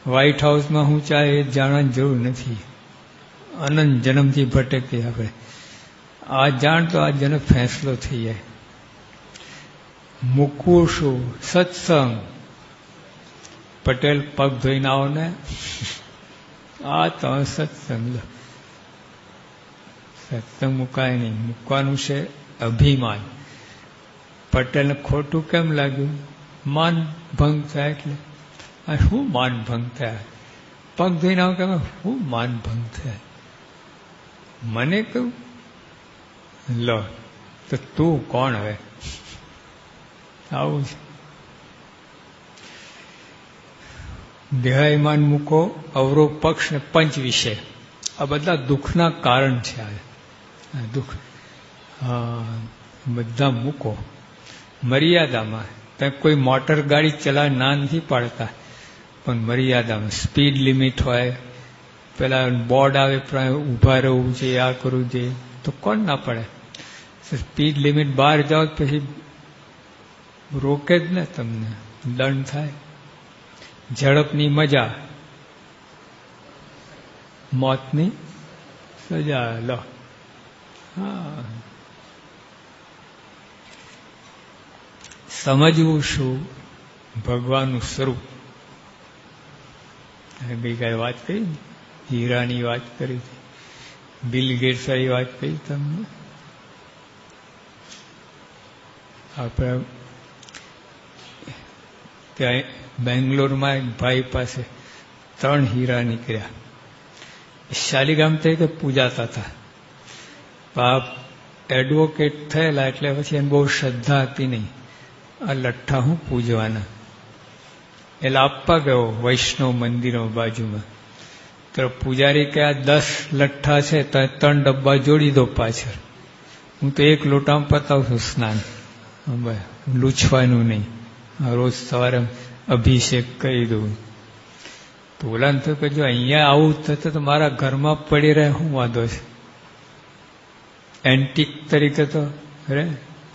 વ્હાઇટ હાઉસમાં શું ચાલે એ જાણવાની જરૂર નથી. અનંત જન્મથી ભટકીએ આપણે. આ જાણ તો આ જન્મ ફેંસલો થઈ જાય. મૂકવું શું? સત્સંગ. પટેલ પગ ધોઈને આવો ને, આ તો સત્સંગ. સત્સંગ મુકાય નહીં. મૂકવાનું છે અભિમાન. પટેલને ખોટું કેમ લાગ્યું? માન ભંગ થાય એટલે. શું માન ભંગ થાય? પગ ધોઈને આવો કે શું માન ભંગ થાય? મને કહ્યું લો, તો તું કોણ હવે? આવું છે. દેહાયમાન મૂકો, અવરો પક્ષ ને પંચ વિશે. આ બધા દુઃખના કારણ છે. આ દુઃખ બધા મૂકો મર્યાદામાં. તમે કોઈ મોટર ગાડી ચલાવે ના નથી પાડતા, પણ મર્યાદામાં. સ્પીડ લિમિટ હોય, પેલા બોર્ડ આવે ઊભા રહેવું છે, આ કરવું છે, તો કોણ ના પડે? સ્પીડ લિમિટ બહાર જાઓ પછી રોકે જ ને, તમને દંડ થાય. ઝડપની મજા, મોતની સજા. લો, હા. સમજવું શું? ભગવાનનું સ્વરૂપ. ગઈકાલે વાત કરી, હીરાની વાત કરી, બિલ ગેટ્સની વાત કરી તમને. આપણે ત્યાં બેંગ્લોરમાં એક ભાઈ પાસે 3 હીરા નીકળ્યા. શાલીગ્રામ તરીકે પૂજાતા હતા. બાપ એડવોકેટ થયેલા એટલે પછી એને બહુ શ્રદ્ધા હતી નહીં. આ લઠ્ઠા હું પૂજવાના એટલે આપવા ગયો વૈષ્ણવ મંદિરો બાજુમાં. તો પૂજારી કે આ 10 લઠ્ઠા છે તો 3 ડબ્બા જોડી દો પાછળ. હું તો 1 લોટામાં પતાવશું સ્નાન, લૂછવાનું નહીં. રોજ સવારે અભિષેક કરી દઉં. તો ઓલાને થયું કે જો અહીંયા આવું થતું તો મારા ઘરમાં પડી રહે શું વાંધો છે. એન્ટિક તરીકે તો અરે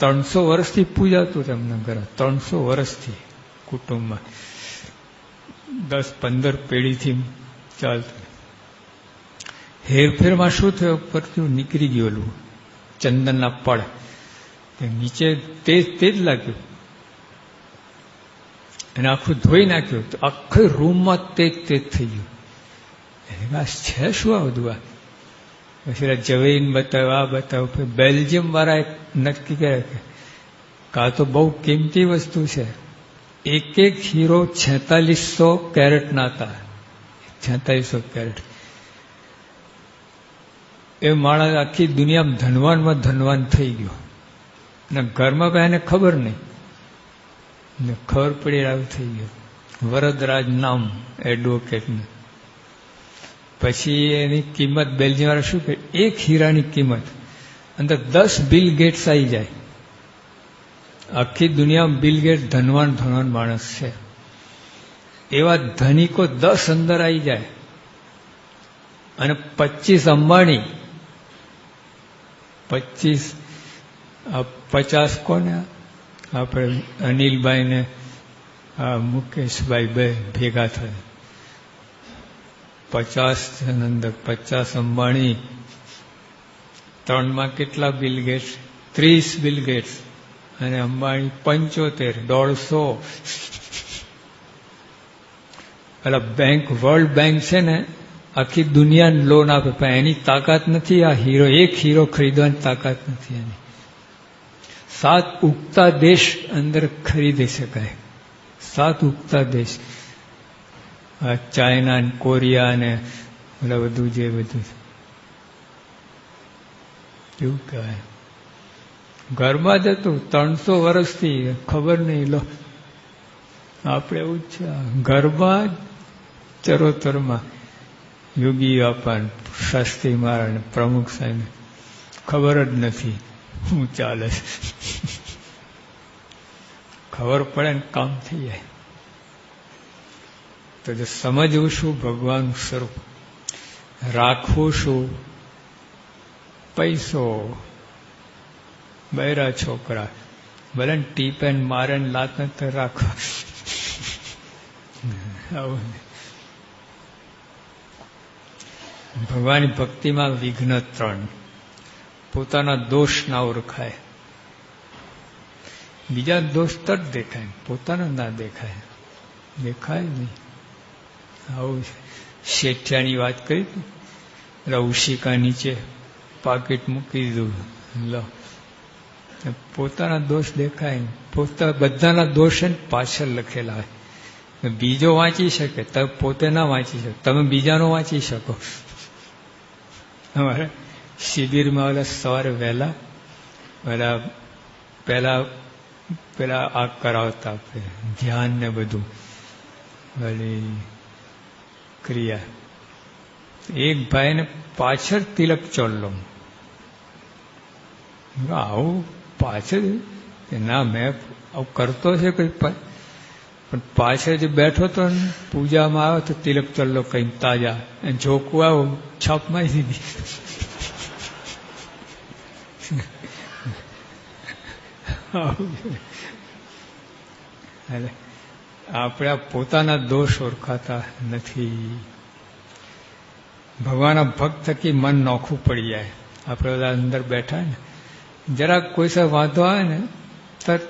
300 વર્ષથી પૂજાતું તેમના ઘરે. 300 વર્ષથી કુટુંબમાં 10-15 પેઢીથી ચાલતું. હેરફેરમાં શું થયું, પરથી નીકળી ગયેલું ચંદનના પડ નીચે તેજ જ લાગ્યું અને આખું ધોઈ નાખ્યું. તો આખી રૂમમાં તેજ થઈ ગયું. એને છે શું આ બધું? આ પછી જવેઈન બતાવ્યું, આ બતાવ્યું. બેલ્જિયમ વાળા એક નક્કી કરે કે આ તો બહુ કિંમતી વસ્તુ છે. એક હીરો 4600 કેરેટના હતા. 4600 કેરેટ. એ માણસ આખી દુનિયામાં ધનવાનમાં ધનવાન થઈ ગયો. અને ઘરમાં કોઈ એને ખબર નહીં. ને ખબર પડી આવું થઈ ગયું. વરદરાજ નામ એડવોકેટને. પછી એની કિંમત બેલ્જિયમ વાળા શું કે 1 હીરાની કિંમત અંદર 10 બિલ ગેટ્સ આવી જાય. આખી દુનિયામાં બિલ ગેટ ધનવાન માણસ છે. એવા ધનિકો 10 અંદર આવી જાય અને 25 અંબાણી, 50 કોને આપણે અનિલભાઈ ને મુકેશભાઈ બે ભેગા થયા. 50 અંદર 50 અંબાણી, 3માં કેટલા બિલ ગેટ્સ? 30 બિલ ગેટ્સ અને અંબાણી 75, 150. પેલા બેંક, વર્લ્ડ બેંક છે ને, આખી દુનિયાને લોન આપે પણ એની તાકાત નથી. આ હીરો, 1 હીરો ખરીદવાની તાકાત નથી એની. 7 ઉગતા દેશ અંદર ખરીદી શકાય. 7 ઉગતા દેશ, ચાઇના ને કોરિયા ને બધા બધું જે બધું એવું કહેવાય. ઘરમાં જતું 300 વર્ષથી ખબર નહીં. લો આપણે એવું જ છે. ઘરમાં ચરોતરમાં યોગી બાપા, શાસ્ત્રી મહારાજ, પ્રમુખ સાહેબ ખબર જ નથી શું ચાલે છે. ખબર પડે ને કામ થઈ જાય. તો જો સમજવું શું ભગવાનનું સ્વરૂપ, રાખવું શું પૈસો, બૈરા છોકરા ભલે ટીપ એન્ડ મારે લાત તો રાખવા. ભગવાનની ભક્તિમાં વિઘ્ન 3. પોતાના દોષ ના ઓળખાય, બીજા દોષ તરત દેખાય, પોતાના ના દેખાય. દેખાય નહીં. આવું શેઠિયાની વાત કરી હતી. ઉશિકા નીચે પાકીટ મૂકી દીધું. લો પોતાના દોષ દેખાય. બધાના દોષ પાછળ લખેલા હોય. બીજો વાંચી શકે, તમે પોતે ના વાંચી શકો. તમે બીજાનો વાંચી શકો. અમારે શિબિરમાં ઓલા સવારે વહેલા પેલા આ કરાવતા આપણે ધ્યાન ને બધું, ભલી ક્રિયા. એક ભાઈને પાછળ તિલક ચોલ્લો. આવું પાછળ ના, મેં આવું કરતો છે કોઈ, પણ પાછળ જે બેઠો તો પૂજામાં આવ્યો તો તિલક ચોલ્લો કઈ તાજા જોકું આવું છાપ મારી દીધી. આપણે પોતાના દોષ ઓળખાતા નથી. ભગવાનના ભક્ત થકી મન નોખું પડી જાય. આપણે બધા અંદર બેઠા ને, જરાક કોઈ સાથે વાંધો આવે ને તરત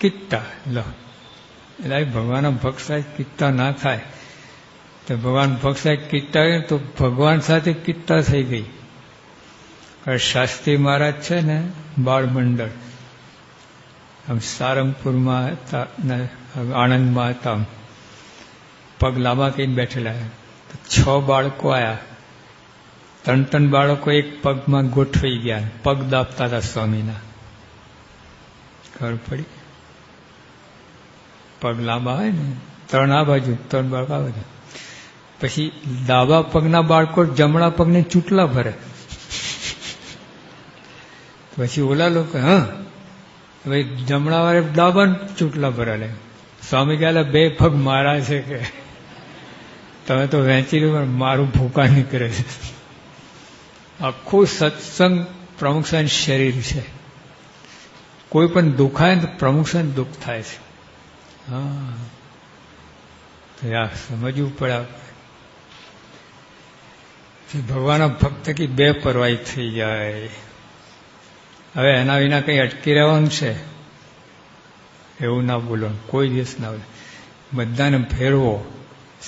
કિત્તા લો. એટલે ભગવાનના ભક્ત સાથે કિત્તા ના થાય. તો ભગવાન ભક્ત સાથે કિત્તા હોય તો ભગવાન સાથે કિત્તા થઈ ગઈ. શાસ્ત્રી મહારાજ છે ને, બાળ મંડળ, આમ સારંગપુરમાં હતા, આણંદમાં હતા, પગ લાંબા કરીને બેઠેલા. 6 બાળકો આવ્યા, 3 બાળકો એક પગમાં ગોઠવાઈ ગયા, પગ દાબતા હતા સ્વામીના. ખબર પડી? પગ લાંબા હોય ને, 3 આ બાજુ, 3 બાળકો આ બાજુ. પછી ડાબા પગના બાળકો જમણા પગને ચૂંટલા ભરે. પછી ઓલા લોકો ભાઈ જમણા વાળે ડાબા ચૂંટલા ભરાલે. સ્વામી કહેલા 2 પગ મારા છે કે તમે તો વેચી લો, મારું ભૂકા નીકળે છે. આખું સત્સંગ પ્રમુખ શરીર છે. કોઈ પણ દુખાય ને તો પ્રમુખ દુઃખ થાય છે. હા, તો આ સમજવું પડે. ભગવાનના ભક્ત કી બેપરવાહી થઈ જાય. હવે એના વિના કંઈ અટકી રહેવાનું છે એવું ના બોલો, કોઈ દિવસ ના બોલો. બધાને ફેરવો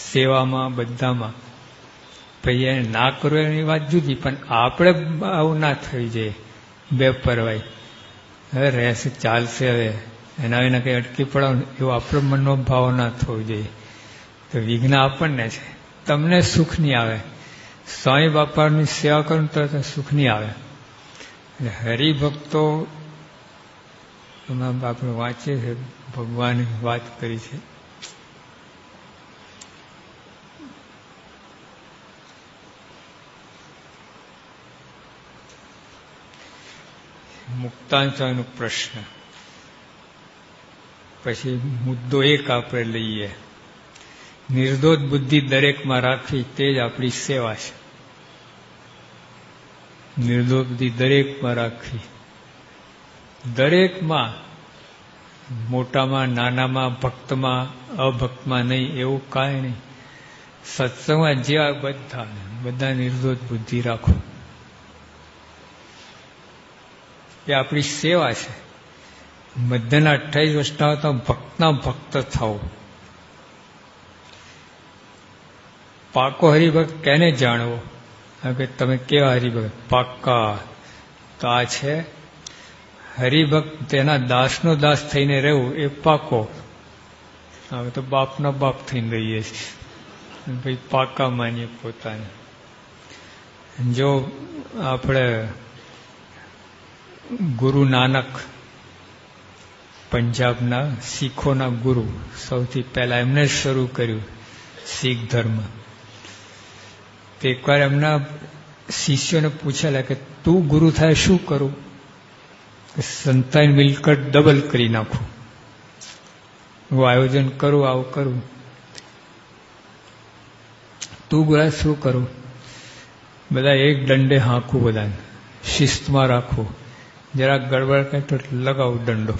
સેવામાં, બધામાં. પછી એને ના કરવું એની વાત જુદી, પણ આપણે આવું ના થઈ જાય બેપરવાહી. હવે રહેશે, ચાલશે, હવે એના વિના કંઈ અટકી પડવાનું એવો આપણો મનનો ભાવ ના થવો જોઈએ. તો વિઘ્ન આપણને છે. તમને સુખ નહીં આવે. સ્વામી બાપાની સેવા કરું તો સુખ નહીં આવે. એટલે હરિભક્તો આપણે વાંચીએ છીએ, ભગવાને વાત કરી છે. મુક્તાંશનો પ્રશ્ન. પછી મુદ્દો 1 આપણે લઈએ, નિર્દોષ બુદ્ધિ દરેકમાં રાખવી તે જ આપણી સેવા છે. નિર્દોષ બુદ્ધિ દરેકમાં રાખવી, દરેકમાં, મોટામાં, નાનામાં, ભક્તમાં, અભક્તમાં નહીં, એવું કાંઈ નહીં. સત્સંગમાં જે બધા નિર્દોષ બુદ્ધિ રાખો, એ આપણી સેવા છે. મધ્યના 28 વર્ષના તો ભક્તના ભક્ત થાવ. પાકો હરિભક્ત કેને જાણવો? કે તમે કેવા હરિભક્ત? પાક્કા તો આ છે હરિભક્ત, તેના દાસનો દાસ થઈને રહેવું એ પાકો. હવે તો બાપના બાપ થઈને રહીએ છીએ, ભાઈ પાકા માનીએ પોતાને. જો આપણે ગુરુ નાનક, પંજાબના શીખોના ગુરુ, સૌથી પહેલા એમને શરૂ કર્યું શીખ ધર્મ. તો એકવાર એમના શિષ્યોને પૂછેલા કે તું ગુરુ થાય શું કરું? સંતાન મિલકત ડબલ કરી નાખું, હું આયોજન કરું, આવું કરું. તું ગુરુ શું કરું? બધા એક દંડે હાંકું, બધાને શિસ્તમાં રાખવું. જરાક ગડબડ કરે તો લગાવું દંડો.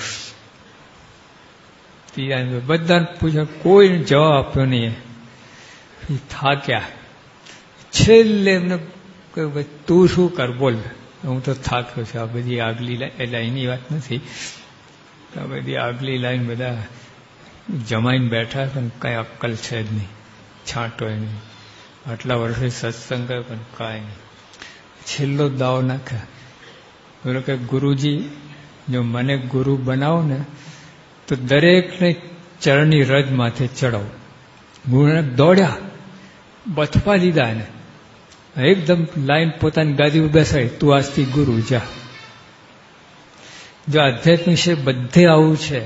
બધાને પૂછ્યા, કોઈ જવાબ આપ્યો નહીં. થાક્યા. છેલ્લે એમને કહ્યું, તું શું કર બોલ, હું તો થાક્યો છું. આ બધી આગલી લાઈનની વાત નથી, આ બધી આગલી લાઈન બધા જમાઈને બેઠા છે, કઈ અક્કલ છે જ નહીં, છાંટો નહીં. આટલા વર્ષે સત્સંગ કર્યો પણ કાંઈ નહીં. છેલ્લો દાવ નાખ્યા. બોલો કે ગુરુજી, જો મને ગુરુ બનાવો ને તો દરેકને ચરણની રજ માથે ચડાવો. ગુરુનાનક દોડ્યા, બથવા લીધા એને, એકદમ લાઈન પોતાની ગાદી ઉપર બેસાડી, તું આજથી ગુરુ જા. જો આધ્યાત્મિક છે બધે આવું છે,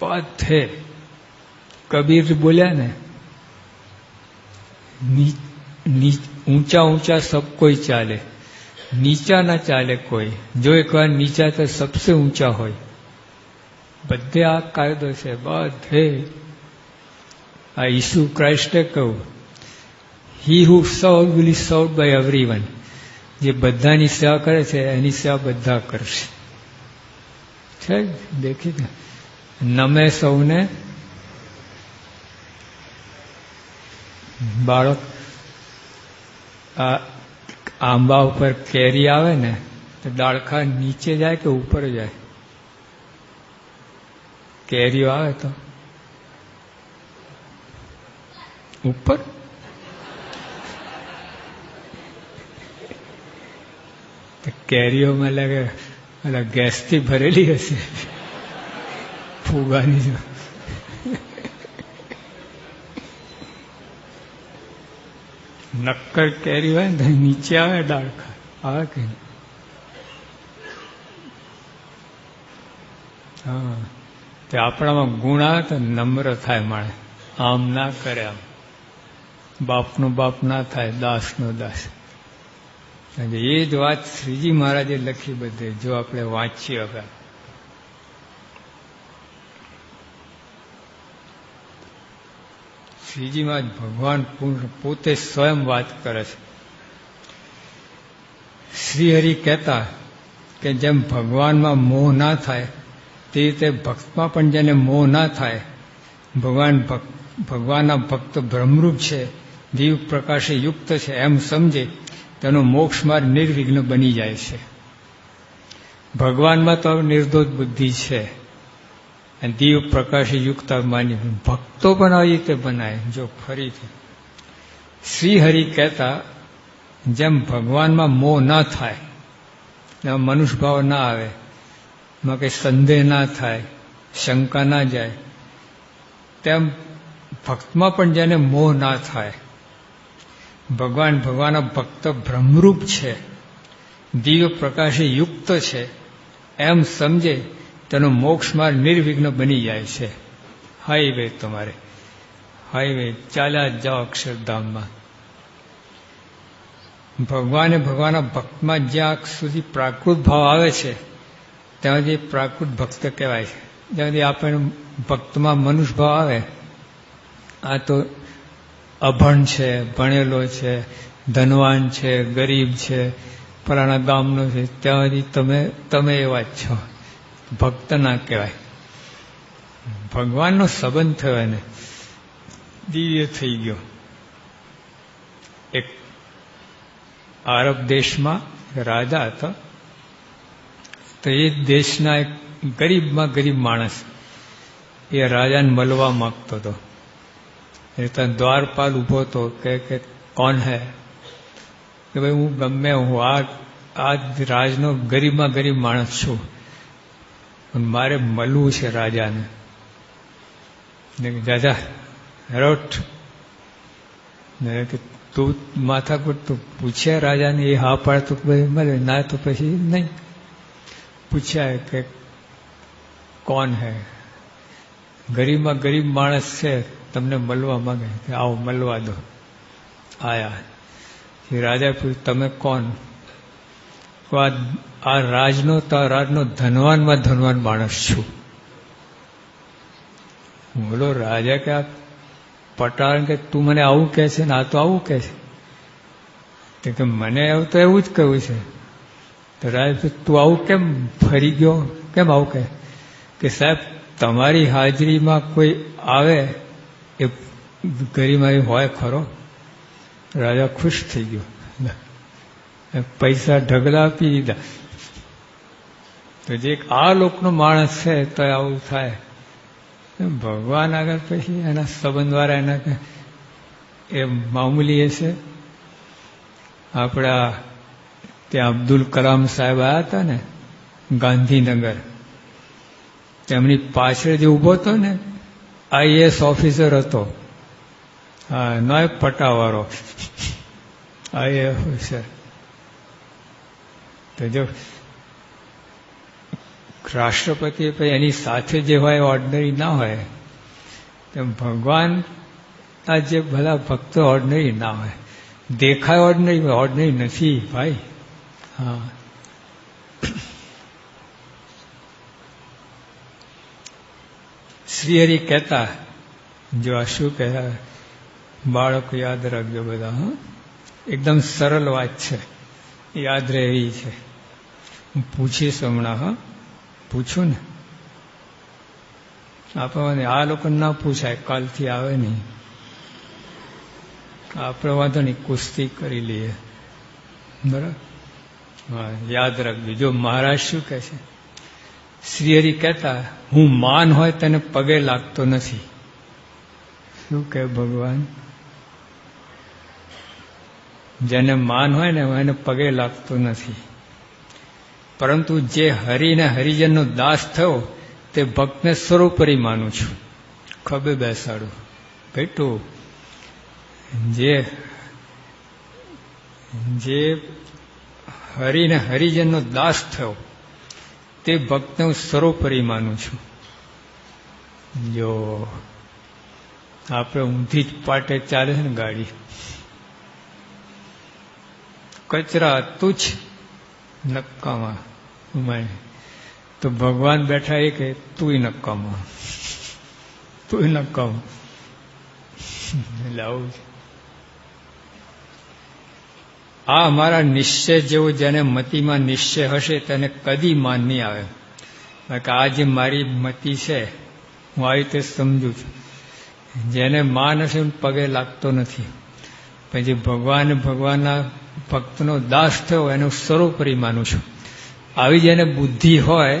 બધે. કબીર બોલ્યા ને, ઊંચા ઊંચા સબ કોઈ ચાલે, નીચા ના ચાલે કોઈ. જો એકવાર નીચા તો સબસે ઊંચા હોય. બધે આ કાયદો છે, બધે. આ ઈસુ ક્રાઇસ્ટે કહ્યું, હી હુ સર્વ વિલ બી સર્વડ બાય એવરીવન. જે બધાની સેવા કરે છે એની સેવા બધા કરશે. છે દેખી નમે સૌને. બાળક આ આંબા ઉપર કેરી આવે ને તો ડાળખા નીચે જાય કે ઉપર જાય? કેરીઓ આવે તો ઉપર. કેરીઓમાં લાગે ગેસથી ભરેલી હશે, ફુગાની જો નક્કર કેરી હોય ને નીચે આવે ડાળખા આવે કે હા તે આપણામાં ગુણ આવે તો નમ્ર થાય માણે આમ ના કરે આમ બાપનો બાપ ના થાય દાસનો દાસ એ જ વાત શ્રીજી મહારાજે લખી બધે જો આપણે વાંચીએ હવે શ્રીજીમાં ભગવાન પોતે સ્વયં વાત કરે છે શ્રીહરિ કહેતા કે જેમ ભગવાનમાં મોહ ના થાય તે રીતે ભક્તમાં પણ જેને મોહ ના થાય ભગવાનના ભક્ત બ્રહ્મરૂપ છે દિવ્ય પ્રકાશે યુક્ત છે એમ સમજે તેનો મોક્ષ માર્ગ નિર્વિઘ્ન બની જાય છે ભગવાનમાં તો નિર્દોષ બુદ્ધિ છે અને દિવ્ય પ્રકાશે યુક્ત માની ભક્તો પણ આવી રીતે બનાય જો ફરીથી શ્રીહરિ કહેતા જેમ ભગવાનમાં મોહ ના થાય મનુષ્ય ભાવ ના આવે એમાં કંઈ સંદેહ ના થાય શંકા ના જાય તેમ ભક્તમાં પણ જેને મોહ ના થાય ભગવાનના ભક્ત બ્રહ્મરૂપ છે દિવ્ય પ્રકાશે યુક્ત છે એમ સમજે તેનો મોક્ષ માર્ગ નિર્વિઘ્ન બની જાય છે હાઈવે તમારે હાઈવે ચાલ્યા જાઓ અક્ષરધામમાં ભગવાનના ભક્તમાં જ્યાં સુધી પ્રાકૃત ભાવ આવે છે ત્યાં સુધી પ્રાકૃત ભક્ત કહેવાય છે જ્યાં સુધી આપણે ભક્તમાં મનુષ્ય ભાવ આવે આ તો અભણ છે ભણેલો છે ધનવાન છે ગરીબ છે ફલાણા ગામનો છે ત્યાં સુધી તમે એવા જ છો ભક્ત ના કહેવાય ભગવાનનો સંબંધ થયો એને દિવ્ય થઈ ગયો એક આરબ દેશમાં રાજા હતો તો એ દેશના એક ગરીબમાં ગરીબ માણસ એ રાજાને મળવા માંગતો હતો એ ત્યાં દ્વારપાલ ઊભો હતો કે કોણ હે કે ભાઈ હું ગમે હું આ રાજનો ગરીબમાં ગરીબ માણસ છું મારે મળવું છે રાજાને દાદા રોટ તું માથાકૂટ તું પૂછ્યા રાજાને એ હા પાડે તો મળે ના તો પછી નહીં પૂછ્યા કે કોણ હે ગરીબમાં ગરીબ માણસ છે તમને મળવા માંગે કે આવો મળવા દો આયા રાજા પૂછ્યું તમે કોણ આ રાજનો ધનવાનમાં ધનવાન માણસ છું બોલો રાજા કે આ પટાણ કે તું મને આવું કહે છે ને આ તો આવું કહે છે કે મને તો એવું જ કહ્યું છે તો રાજા તું આવું કેમ ફરી ગયો કેમ આવું કહે કે સાહેબ તમારી હાજરીમાં કોઈ આવે એ ગરીબમાં હોય ખરો રાજા ખુશ થઈ ગયો પૈસા ઢગલા આપી દીધા તો જે આ લોકનો માણસ છે તો આવું થાય ભગવાન આગળ પછી એના સંબંધવાળા એના એ મામૂલી હશે આપણા ત્યાં અબ્દુલ કલામ સાહેબ આવ્યા હતા ને ગાંધીનગર તેમની પાછળ જે ઊભો હતો ને આઈએએસ ઓફિસર હતો હા નોય પટાવાળો આઈએએસ ઓફિસર તો જો રાષ્ટ્રપતિ એની સાથે જે હોય ઓર્ડિનરી ના હોય તેમ ભગવાન આ જે બધા ભક્તો ઓર્ડિનરી ના હોય દેખાય ઓર્ડિનરી નથી ભાઈ હા શ્રીહરિ કહેતા જો આ શું કહેતા બાળકો યાદ રાખજો બધા હા એકદમ સરળ વાત છે યાદ રહે એવી છે હું પૂછીશ હમણાં હા પૂછું ને આપણને આ લોકોને ના પૂછાય કાલથી આવે નહીં આપણે વાંધો નહીં કુસ્તી કરી લઈએ બરાબર હા યાદ રાખજો જો મહારાજ શું કહે છે શ્રીહરિ કહેતા હું માન હોય તેને પગે લાગતો નથી શું કહે ભગવાન જેને માન હોય ને એને પગે લાગતો નથી પરંતુ જે હરિને હરિજનનો દાસ થયો તે ભક્તને સર્વોપરી માનું છું. ખભે બેસાડું. બેટું, જે હરિને હરિજનનો દાસ થયો તે ભક્તને હું સર્વોપરી માનું છું. જો આપણે ઊંધી જ પાટે ચાલે છે ને ગાડી, કચરા તુચ્છ નક્કામાં ઉમાય, તો ભગવાન બેઠા એ કે તુંય નક્કામાં, તુંય નક્કામાં. એટલે આવું છે. આ અમારા નિશ્ચય જેવો જેને મતિમાં નિશ્ચય હશે તેને કદી માન નહીં આવે. કે આ જે મારી મતિ છે હું આવી રીતે સમજુ છું. જેને માન હશે પગે લાગતો નથી. પછી ભગવાનના ભક્તનો દાસ થયો એને હું સર્વોપરી માનું છું. આવી જેને બુદ્ધિ હોય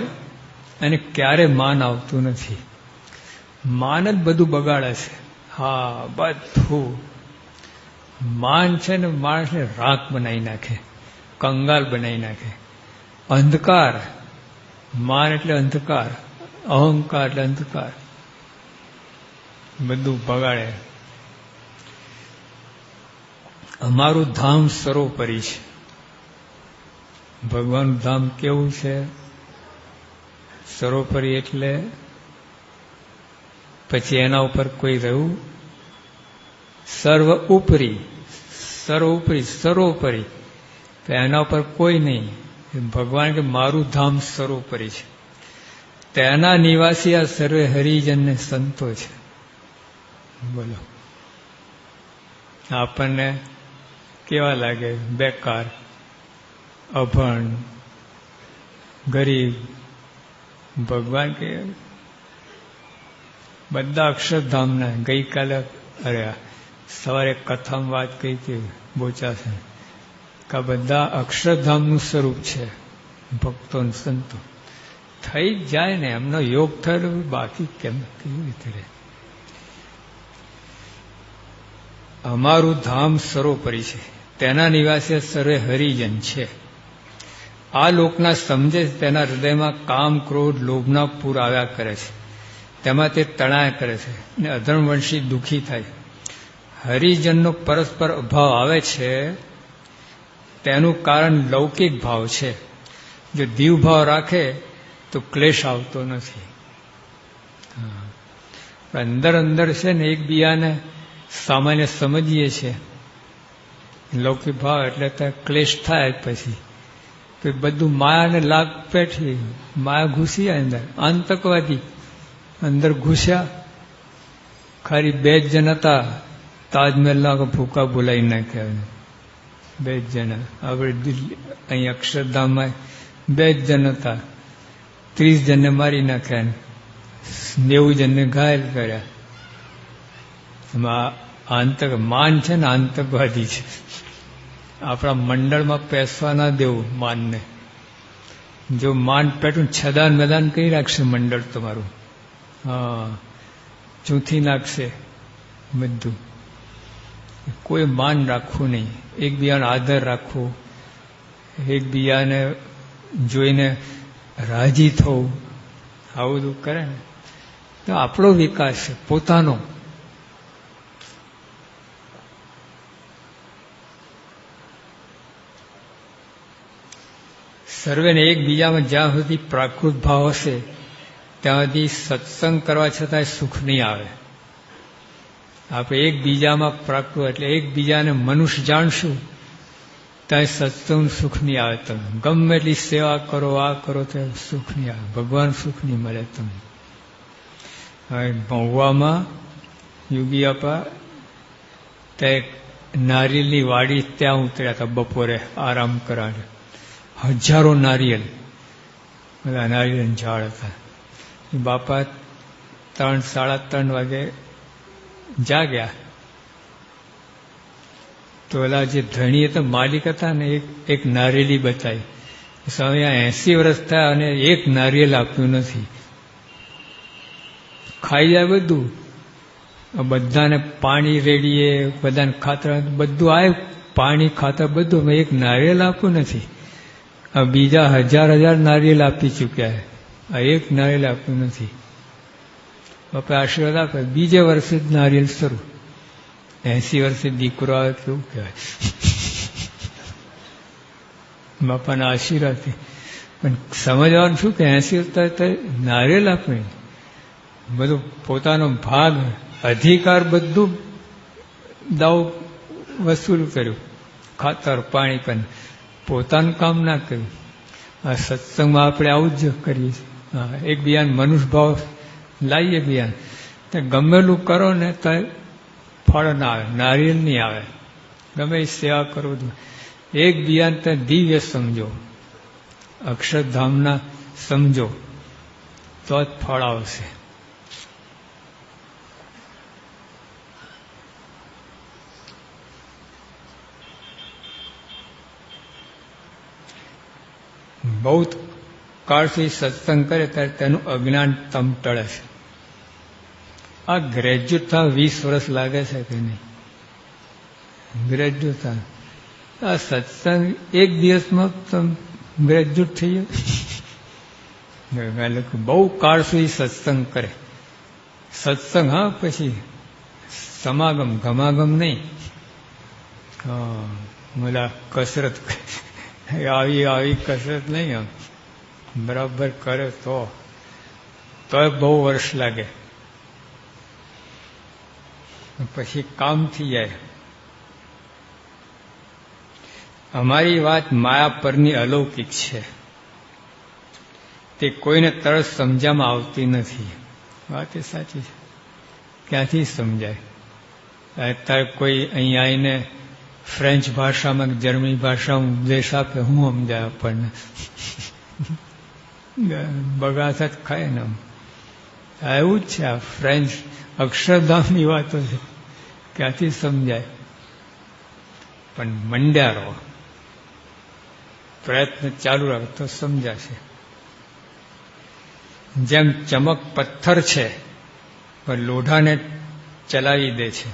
એને ક્યારે માન આવતું નથી. માન જ બધું બગાડે છે. હા, બધું માન છે ને માણસને રાખ બનાવી નાખે, કંગાલ બનાવી નાખે. અંધકાર, માન એટલે અંધકાર, અહંકાર એટલે અંધકાર, બધું બગાડે. અમારું ધામ સર્વોપરી છે. ભગવાનનું ધામ કેવું છે? સર્વોપરી એટલે પછી એના ઉપર કોઈ રહ્યું? સર્વ ઉપરી, સર્વોપરી, સર્વોપરી, તો એના ઉપર કોઈ નહીં. ભગવાન કે મારું ધામ સર્વોપરી છે. તેના નિવાસી આ સર્વે હરિજનને સંતો છે. બોલો, આપણને કેવા લાગે? બેકાર, અભણ, ગરીબ. ભગવાન કે બધા અક્ષરધામના. ગઈકાલે સવારે કથામાં વાત કહી હતી બોચાશે કે બધા અક્ષરધામનું સ્વરૂપ છે. ભક્તો સંતો થઈ જ જાય ને, એમનો યોગ થયેલો, બાકી કેમ કેવી રીતે રહે? અમારું ધામ સર્વોપરી છે. તેના નિવાસી સર્વે હરિજન છે. આ લોકના સમજે તેના હૃદયમાં કામ, ક્રોધ, લોભના પૂર આવ્યા કરે છે. તેમાં તે તણાયા કરે છે ને અધર્મવંશી દુઃખી થાય. હરિજનનો પરસ્પર અભાવ આવે છે તેનું કારણ લૌકિક ભાવ છે. જો દીવ ભાવ રાખે તો ક્લેશ આવતો નથી. અંદર અંદર છે ને એકબીજાને સામાન્ય સમજીએ છીએ. લૌકિક ભાવ એટલે ત્યાં ક્લેશ થાય પછી તો બધું માયાને લાગ પેઠી, માયા ઘૂસી અંદર. આતંકવાદી અંદર ઘૂસ્યા. ખાલી 2 જણ હતા, તાજમહેલના ભૂકા બોલાવી નાખ્યા. 2 જણ. આપણે દિલ્હી અહીં અક્ષરધામમાં 2 જણ હતા, 30 જણને મારી નાખ્યા, 90 જણને ઘાયલ કર્યા. એમાં માન છે ને આતંકવાદી છે. આપણા મંડળમાં પેસવા ના દેવું માનને. જો માન પેટું છદાન મેદાન કરી રાખશે મંડળ તમારું. હા, ચૂંથી નાખશે બધું. કોઈ માન રાખવું નહીં. એકબીજાનો આદર રાખવો, એકબીજાને જોઈને રાજી થવું, આવું બધું કરે ને તો આપણો વિકાસ છે પોતાનો. સર્વેને એકબીજામાં જ્યાં સુધી પ્રાકૃત ભાવ હશે ત્યાં સુધી સત્સંગ કરવા છતાંય સુખ નહીં આવે. આપણે એકબીજામાં પ્રાકૃત એટલે એકબીજાને મનુષ્ય જાણશું ત્યાં સત્સંગ સુખ નહીં આવે. તમે ગમે એટલી સેવા કરો, આ કરો તો સુખ નહીં આવે. ભગવાન સુખ નહીં મળે તમને. હવે મહુવામાં યોગી આપા ત્યાં નારિયેલની વાડી ત્યાં ઉતર્યા હતા બપોરે આરામ કરાવે. હજારો નારિયેલ, બધા નારિયેલ ઝાડ હતા. બાપા 3, 3:30 વાગે જાગ્યા તો ઓલા જે ધણી હતા, માલિક હતા ને, એક નારિયેલી બતાવી. સ્વામી 80 વર્ષ થયા અને એક નારિયેલ આપ્યું નથી. ખાઈ જાય બધું, બધાને પાણી રેડીએ, બધાને ખાતર બધું આવે, પાણી ખાતર બધું, એક નારિયેલ આપ્યું નથી. બીજા 1000 નારિયેલ આપી ચૂક્યા. આ એક નારિયેલ આપ્યું નથી. બાપા આશીર્વાદ આપે, બીજે વર્ષે જ નારિયેલ શરૂ. 80 વર્ષે દીકરો આવે કેવું કહેવાય. બાપાના આશીર્વાદથી. પણ સમજવાનું શું કે 80 વર્ષ નારિયેલ આપે, બધું પોતાનો ભાગ અધિકાર બધું દાવ વસૂલ કર્યું, ખાતર પાણી પણ પોતાનું કામ ના કર્યું. આ સત્સંગમાં આપણે આવું જ કરીએ છીએ. એકબીજાને મનુષ્ય ભાવ લાવીએ બીજાને, તો ગમેલું કરો ને તો ફળ ના આવે, નારિયેલ નહીં આવે. ગમે એ સેવા કરો, એકબીજાને તો દિવ્ય સમજો, અક્ષરધામના સમજો, તો જ ફળ આવશે. બહુ કાળથી સત્સંગ કરે ત્યારે તેનું અજ્ઞાન તમ ટળે છે. આ ગ્રેજ્યુએટ થવા 20 વર્ષ લાગે છે કે નહીં? ગ્રેજ્યુએટ થવા આ સત્સંગ એક દિવસમાં ગ્રેજ્યુએટ થઈ જાય. લોકો બહુ કાળ સુધી સત્સંગ કરે. સત્સંગ હા, પછી સમાગમ ગમાગમ નહીં. મને કસરત આવી કસરત નહીં. આમ બરાબર કરે તો બહુ વર્ષ લાગે, પછી કામ થઈ જાય. અમારી વાત માયા પરની અલૌકિક છે, તે કોઈને તરત સમજવામાં આવતી નથી. વાત એ સાચી છે. ક્યાંથી સમજાય? અત્યારે કોઈ અહીંયા આવીને ફ્રેન્ચ ભાષામાં જર્મની ભાષામાં ઉપદેશ આપે, હું સમજાય આપણને? બગાસા જ ખાય ને. એવું જ છે. આ ફ્રેન્ચ અક્ષરધામની વાતો છે, ક્યાંથી સમજાય? પણ મંડ્યા રહો, પ્રયત્ન ચાલુ રાખો તો સમજાશે. જેમ ચમક પથ્થર છે પણ લોઢાને ચલાવી દે છે.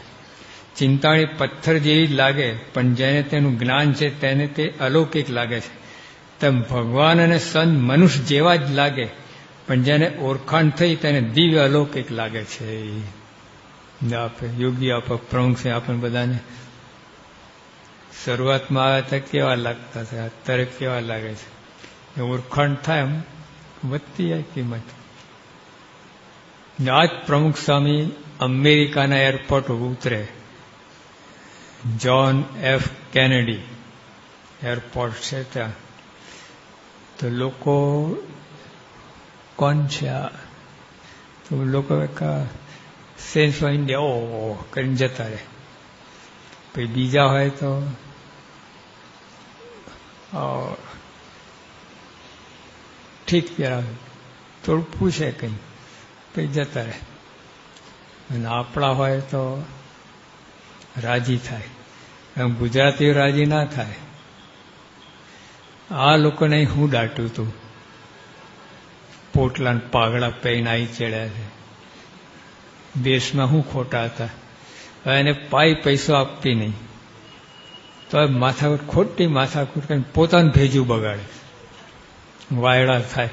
ચિંતાણી પથ્થર જેવી લાગે, પણ જેને તેનું જ્ઞાન છે તેને તે અલૌકિક લાગે છે. તેમ ભગવાન અને સંત મનુષ્ય જેવા જ લાગે, પણ જેને ઓળખાણ થઈ તેને દિવ્ય અલૌકિક લાગે છે. યોગી આપ પ્રમુખ છે, આપણને બધાને શરૂઆતમાં આવ્યા હતા કેવા લાગતા હતા, અત્યારે કેવા લાગે છે. ઓળખાણ થાય એમ વધતી જાય કિંમત. આજ પ્રમુખ સ્વામી અમેરિકાના એરપોર્ટ ઉતરે, જ્હોન એફ કેનેડી એરપોર્ટ છે ત્યાં, તો લોકો કોણ છે આ? તો લોકો સેન્સ ઓફ ઇન્ડિયા ઓ કરીને જતા રહે. પછી બીજા હોય તો ઠીક જરા થોડું પૂછે કંઈ, પછી જતા રહે. અને આપણા હોય તો રાજી થાય. એમ ગુજરાતીઓ રાજી ના થાય. આ લોકોને હું દાટ્યું હતું, પોટલા પાઘડા પહેરીને આવી ચડ્યા છે. દેશમાં હું ખોટા હતા. એને પૈસો આપતી નહીં તો માથાકૂટ, ખોટી માથાકૂટ કરીને પોતાનું ભેજું બગાડે, વાયડા થાય.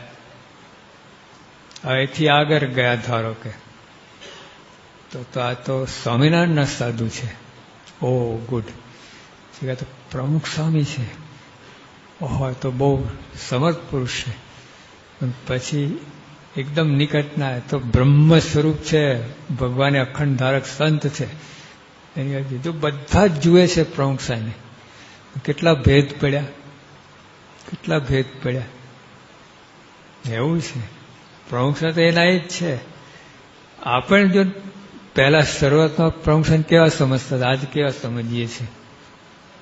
હવેથી આગળ ગયા ધારો કે તો આ તો સ્વામિનારાયણના સાધુ છે. ઓ ગુડ, તો પ્રમુખ સ્વામી છે, હોય તો બહુ સમર્થ પુરુષ છે. પછી એકદમ નિકટના તો બ્રહ્મ સ્વરૂપ છે, ભગવાને અખંડ ધારક સંત છે. એની બીજું બધા જ જુએ છે પ્રમુખ સ્વામીને. કેટલા ભેદ પડ્યા, કેટલા ભેદ પડ્યા. એવું છે પ્રમુખ સ્વામી તો એના જ છે. આપણે જો પહેલા શરૂઆતમાં પ્રમુખ સ્વામી કેવા સમજતા હતા, આજે કેવા સમજીએ છીએ,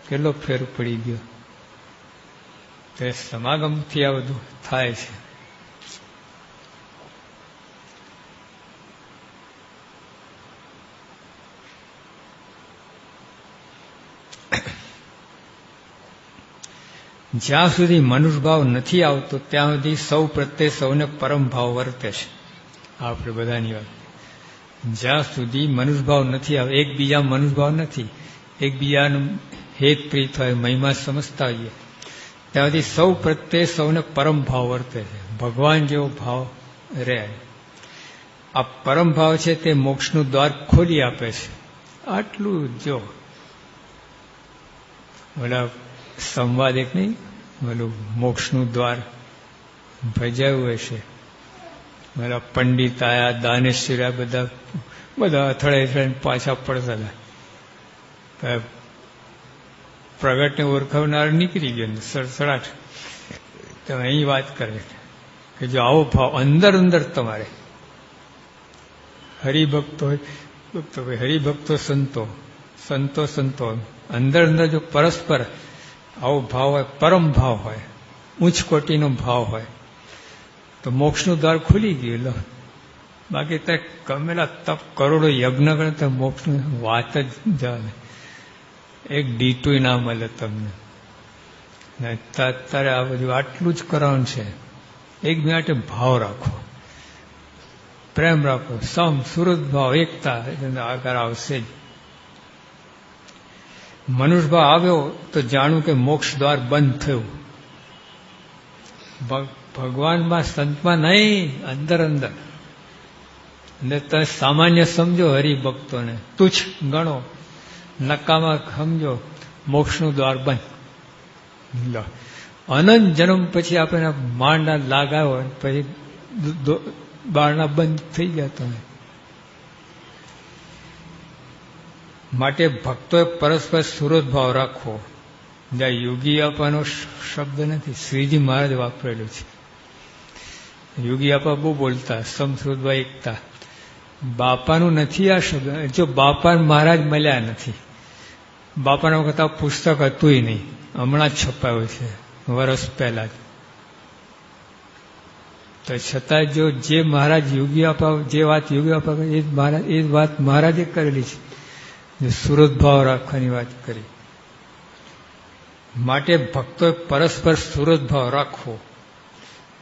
કેટલો ફેર પડી ગયો. તે સમાગમથી આ બધું થાય છે. જ્યાં સુધી મનુષ્યભાવ નથી આવતો ત્યાં સુધી સૌ પ્રત્યે સૌને પરમ ભાવ વર્તે છે. આપણે બધાની વાત, જ્યાં સુધી મનુષ્યભાવ નથી આવે, એકબીજા મનુષ્યભાવ નથી, એકબીજાનું હેત પ્રીત હોય, મહિમા સમજતા હોઈએ, ત્યાં સુધી સૌ પ્રત્યે સૌને પરમ ભાવ વર્તે છે. ભગવાન જેવો ભાવ રહે. આ પરમ ભાવ છે તે મોક્ષનું દ્વાર ખોલી આપે છે. આટલું જો બોલા સંવાદ એક નહીં બોલું મોક્ષનું દ્વાર ભજાયું હશે. મારા પંડિત આયા, દાનેશ્વર બધા અથડાઈ પાછા પડતા હતા. પ્રગટને ઓળખાવનાર નીકળી ગયો સડસડાટ. તો અહીં વાત કરે કે જો આવો ભાવ અંદર અંદર તમારે હરિભક્તો હરિભક્તો સંતો સંતો સંતો અંદર અંદર જો પરસ્પર આવો ભાવ હોય, પરમ ભાવ હોય, ઉચ્ચ કોટીનો ભાવ હોય તો મોક્ષનું દ્વાર ખુલી ગયું. બાકી તે ગમેલા તપ કરોડો યજ્ઞ કરે તો મોક્ષની વાત જ જાણે એક ડીટુય ના મળે તમને. અત્યારે આ બધું આટલું જ કરવાનું છે. એક માટે ભાવ રાખો, પ્રેમ રાખો, સમ સુરત ભાવ, એકતા આગળ આવશે જ. મનુષ્ય ભાવ આવ્યો તો જાણું કે મોક્ષ દ્વાર બંધ થયું. ભગવાનમાં સંતમાં નહીં, અંદર અંદર. અને તમે સામાન્ય સમજો હરિભક્તોને, તુચ્છ ગણો, નકામા સમજો, મોક્ષનું દ્વાર બંધ. અનંત જન્મ પછી આપણે માંડના લાગાયો પછી બારણા બંધ થઈ ગયા તમે. માટે ભક્તોએ પરસ્પર સુરત ભાવ રાખવો. જ્યાં યોગી આપવાનો શબ્દ નથી, શ્રીજી મહારાજ વાપરેલું છે. યોગી આપા બહુ બોલતા સમશ્રુતભાઈ એકતા. બાપાનું નથી આ શબ્દ. જો બાપા મહારાજ મળ્યા નથી, બાપાના વખત આ પુસ્તક હતું નહીં, હમણાં જ છપાયું છે વર્ષ પહેલા જ. તો છતાં જો જે મહારાજ યોગી આપા જે વાત યોગી આપા એ વાત મહારાજે કરેલી છે. જે સુરત ભાવ રાખવાની વાત કરી. માટે ભક્તોએ પરસ્પર સુરત ભાવ રાખવો.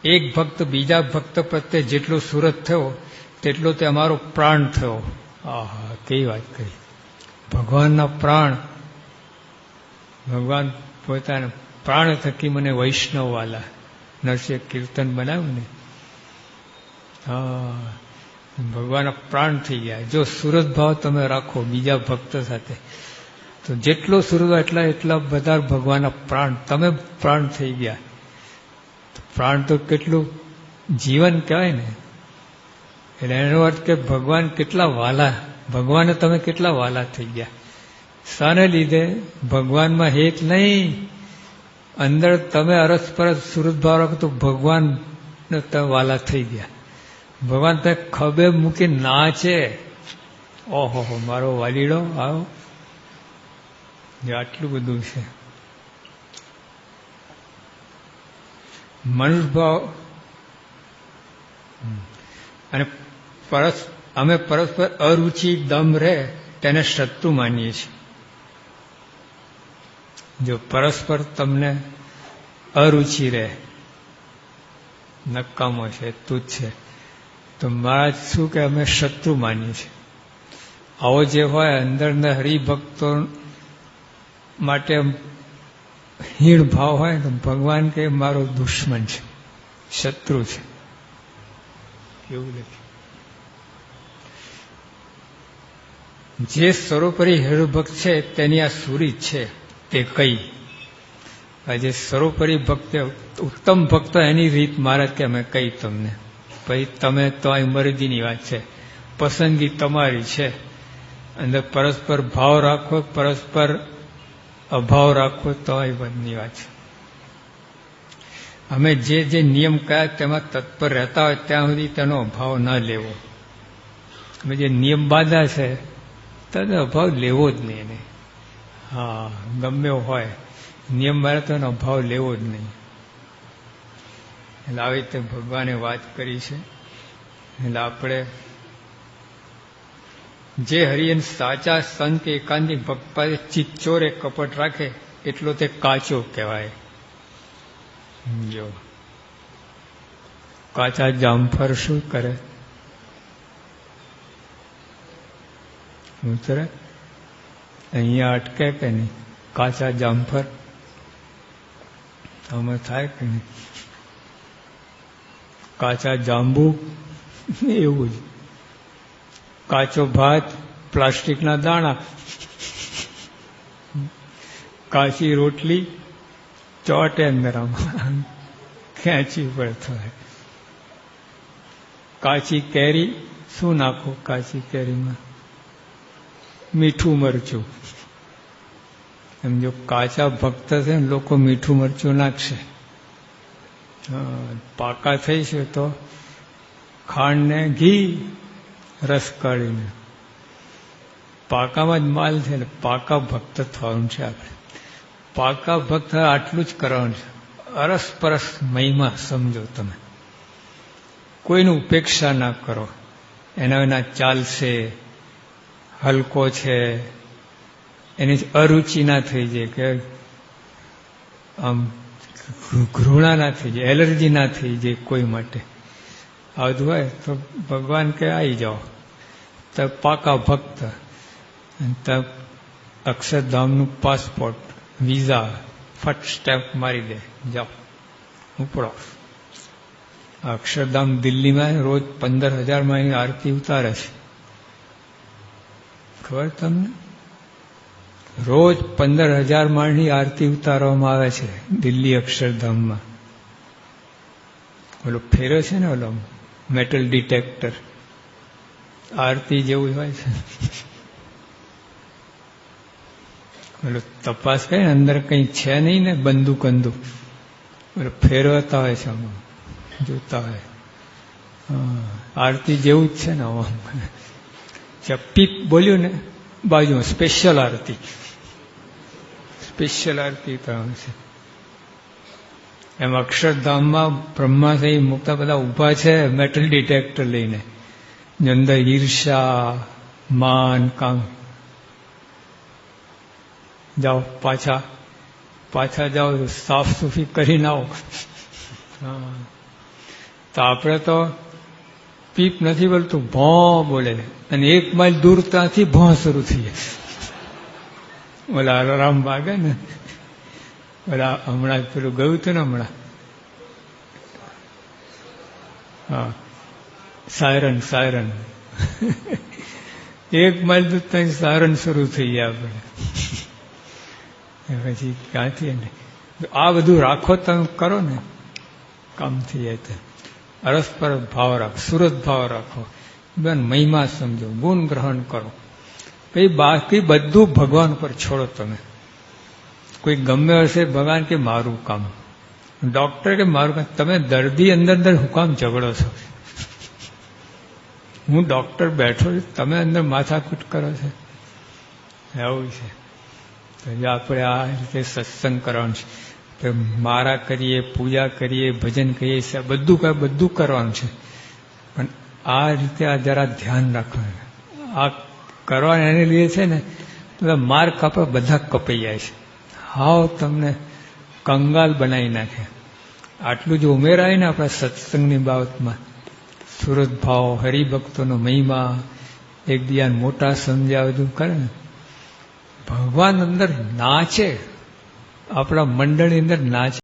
એક ભક્ત બીજા ભક્ત પ્રત્યે જેટલો સુરત થયો તેટલો તે અમારો પ્રાણ થયો. આહા, કેવી વાત કરી. ભગવાનના પ્રાણ, ભગવાન પોતાના પ્રાણ થકી મને વૈષ્ણવ વાલા નરસિંહ કીર્તન બનાવ્યું ને. હા, ભગવાનના પ્રાણ થઈ ગયા. જો સુરત ભાવ તમે રાખો બીજા ભક્ત સાથે તો જેટલો સુરત એટલા બધા ભગવાનના પ્રાણ, તમે પ્રાણ થઈ ગયા. પ્રાણ તો કેટલું જીવન કહેવાય ને. એટલે એનો અર્થ કે ભગવાન કેટલા વાલા, ભગવાને તમે કેટલા વાલા થઈ ગયા. શાને લીધે? ભગવાનમાં હેત નહીં, અંદર તમે અરસપરસ સુરત ભાવ રાખો તો ભગવાન તમે વાલા થઈ ગયા. ભગવાન તમે ખભે મૂકી નાચે, ઓહો મારો વાલીડો આવો. આટલું બધું છે. મનુષ્ય ભાવ અને અમે પરસ્પર અરુચિ દમ રહે તેને શત્રુ માનીએ છીએ. જો પરસ્પર તમને અરુચિ રહે, નકામો છે, તુચ્છ છે, તો મહારાજ શું કે અમે શત્રુ માનીએ છીએ. આવો જે હોય અંદરના હરિભક્તો માટે હીણ ભાવ હોય તો ભગવાન કે મારો દુશ્મન છે, શત્રુ છે, એવું લખ્યું. જે સર્વોપરી હરિભક્ત છે તેની આ સુરી છે તે કઈ. જે સર્વોપરી ભક્ત ઉત્તમ ભક્ત એની રીત મહારાજ કે અમે કઈ તમને. પછી તમે તો આ મરજીની વાત છે, પસંદગી તમારી છે. અંદર પરસ્પર ભાવ રાખો, પરસ્પર અભાવ રાખો તો એ બધી વાત છે. અમે જે જે નિયમ કયા તેમાં તત્પર રહેતા હોય ત્યાં સુધી તેનો અભાવ ન લેવો. અમે જે નિયમ બાંધા છે તેનો અભાવ લેવો જ નહીં એને. હા, ગમે હોય નિયમ બાંધે તો એનો અભાવ લેવો જ નહીં. એટલે આવી રીતે ભગવાને વાત કરી છે. એટલે આપણે જે હરિયન સાચા સંત કે એકાંતિક ભક્ત પાસે ચિત્ચોરે કપટ રાખે એટલો તે કાચો કહેવાય. જો કાચા જામફળ શું કરે? ઉતરે અહીંયા અટકે કે નહીં? કાચા જામફળ આમાં થાય કે નહીં? કાચા જાંબુ એવું જ, કાચો ભાત, પ્લાસ્ટિકના દાણા, કાચી રોટલી, ચોટે અંદર આમાં ખેંચી પડે થાય. કાચી કેરી, શું નાખો કાચી કેરીમાં? મીઠું મરચું. એમ જો કાચા ભક્ત છે ને લોકો મીઠું મરચું નાખશે. પાકા થઈ છે તો ખાંડ ને ઘી, રસ કાઢીને. પાકામાં જ માલ છે ને પાકા ભક્ત થવાનું છે આપણે. પાકા ભક્ત આટલું જ કરવાનું છે. અરસપરસ મહિમા સમજો તમે. કોઈની ઉપેક્ષા ના કરો. એના વિના ચાલશે, હલકો છે, એની અરુચિ ના થઈ જાય, કે આમ ઘૃણા ના થઈ જાય, એલર્જી ના થઈ જાય કોઈ માટે. આવું હોય તો ભગવાન કે આવી જાઓ, તો પાકા ભક્ત. તબ અક્ષરધામનું પાસપોર્ટ, વિઝા ફટ સ્ટેમ્પ મારી દે, જાઓ ઉપડો. અક્ષરધામ દિલ્હીમાં રોજ 15,000 માની આરતી ઉતારે છે. ખબર તમને? રોજ 15,000 માળની આરતી ઉતારવામાં આવે છે દિલ્હી અક્ષરધામમાં. ઓલો ફેરો છે ને, ઓલો મેટલ ડિટેક્ટર, આરતી જેવું હોય છે. ઓલો તપાસ કરે ને અંદર કઈ છે નહીં ને, બંદૂક ઓલો ફેરવતા હોય છે, આમાં જોતા હોય. આરતી જેવું જ છે ને. પીપ બોલ્યું ને બાજુમાં સ્પેશિયલ આરતી, સ્પેશિયલ આરતી છે. એમ અક્ષરધામમાં બ્રહ્માસઈ મુક્તા બધા ઊભા છે મેટલ ડિટેક્ટર લઈને. અંદર ઈર્ષા, માન, કામ. જાઓ પાછા જાઓ, સાફ સુફી કરીને આવો. તો આપણે તો પીપ નથી બોલતું, ભોં બોલે. અને 1 માઇલ દૂર ત્યાંથી ભોં શરૂ થઈ જાય. ઓલા અલારામ વાગે ને, ઓલા હમણાં પેલું ગયું હતું ને હમણાં, હા, સાયરન 1 માઇલ દૂર ત્યાં સાયરન શરૂ થઈ જાય આપણે. પછી ક્યાંથી ને આ બધું રાખો, તમે કરો ને કામ થઈ જાય. તો અરસપર ભાવ રાખો, સુરત ભાવ રાખો, બેન મહિમા સમજો, ગુણ ગ્રહણ કરો. પછી બાકી બધું ભગવાન પર છોડો. તમે કોઈ ગમે હશે, ભગવાન કે મારું કામ, ડોક્ટર કે મારું કામ. તમે દર્દી અંદર હું કામ ઝઘડો છો? હું ડોક્ટર બેઠો છું, તમે અંદર માથાકૂટ કરો છો. એવું છે. તો આપણે આ રીતે સત્સંગ કરવાનું છે. મારા કરીએ, પૂજા કરીએ, ભજન કરીએ, બધું કરવાનું છે. પણ આ રીતે આ જરા ધ્યાન રાખવાનું. આ કરવાનું એને લીધે છે ને, માર કાપે બધા કપાઈ જાય છે. હાવ તમને કંગાલ બનાવી નાખે. આટલું જ ઉમેરાય ને આપણા સત્સંગની બાબતમાં, સુરત ભાવ, હરિભક્તોનો મહિમા, એકબીજાને મોટા સમજ્યા, બધું કરે ને, ભગવાન અંદર નાચે, આપણા મંડળની અંદર નાચે.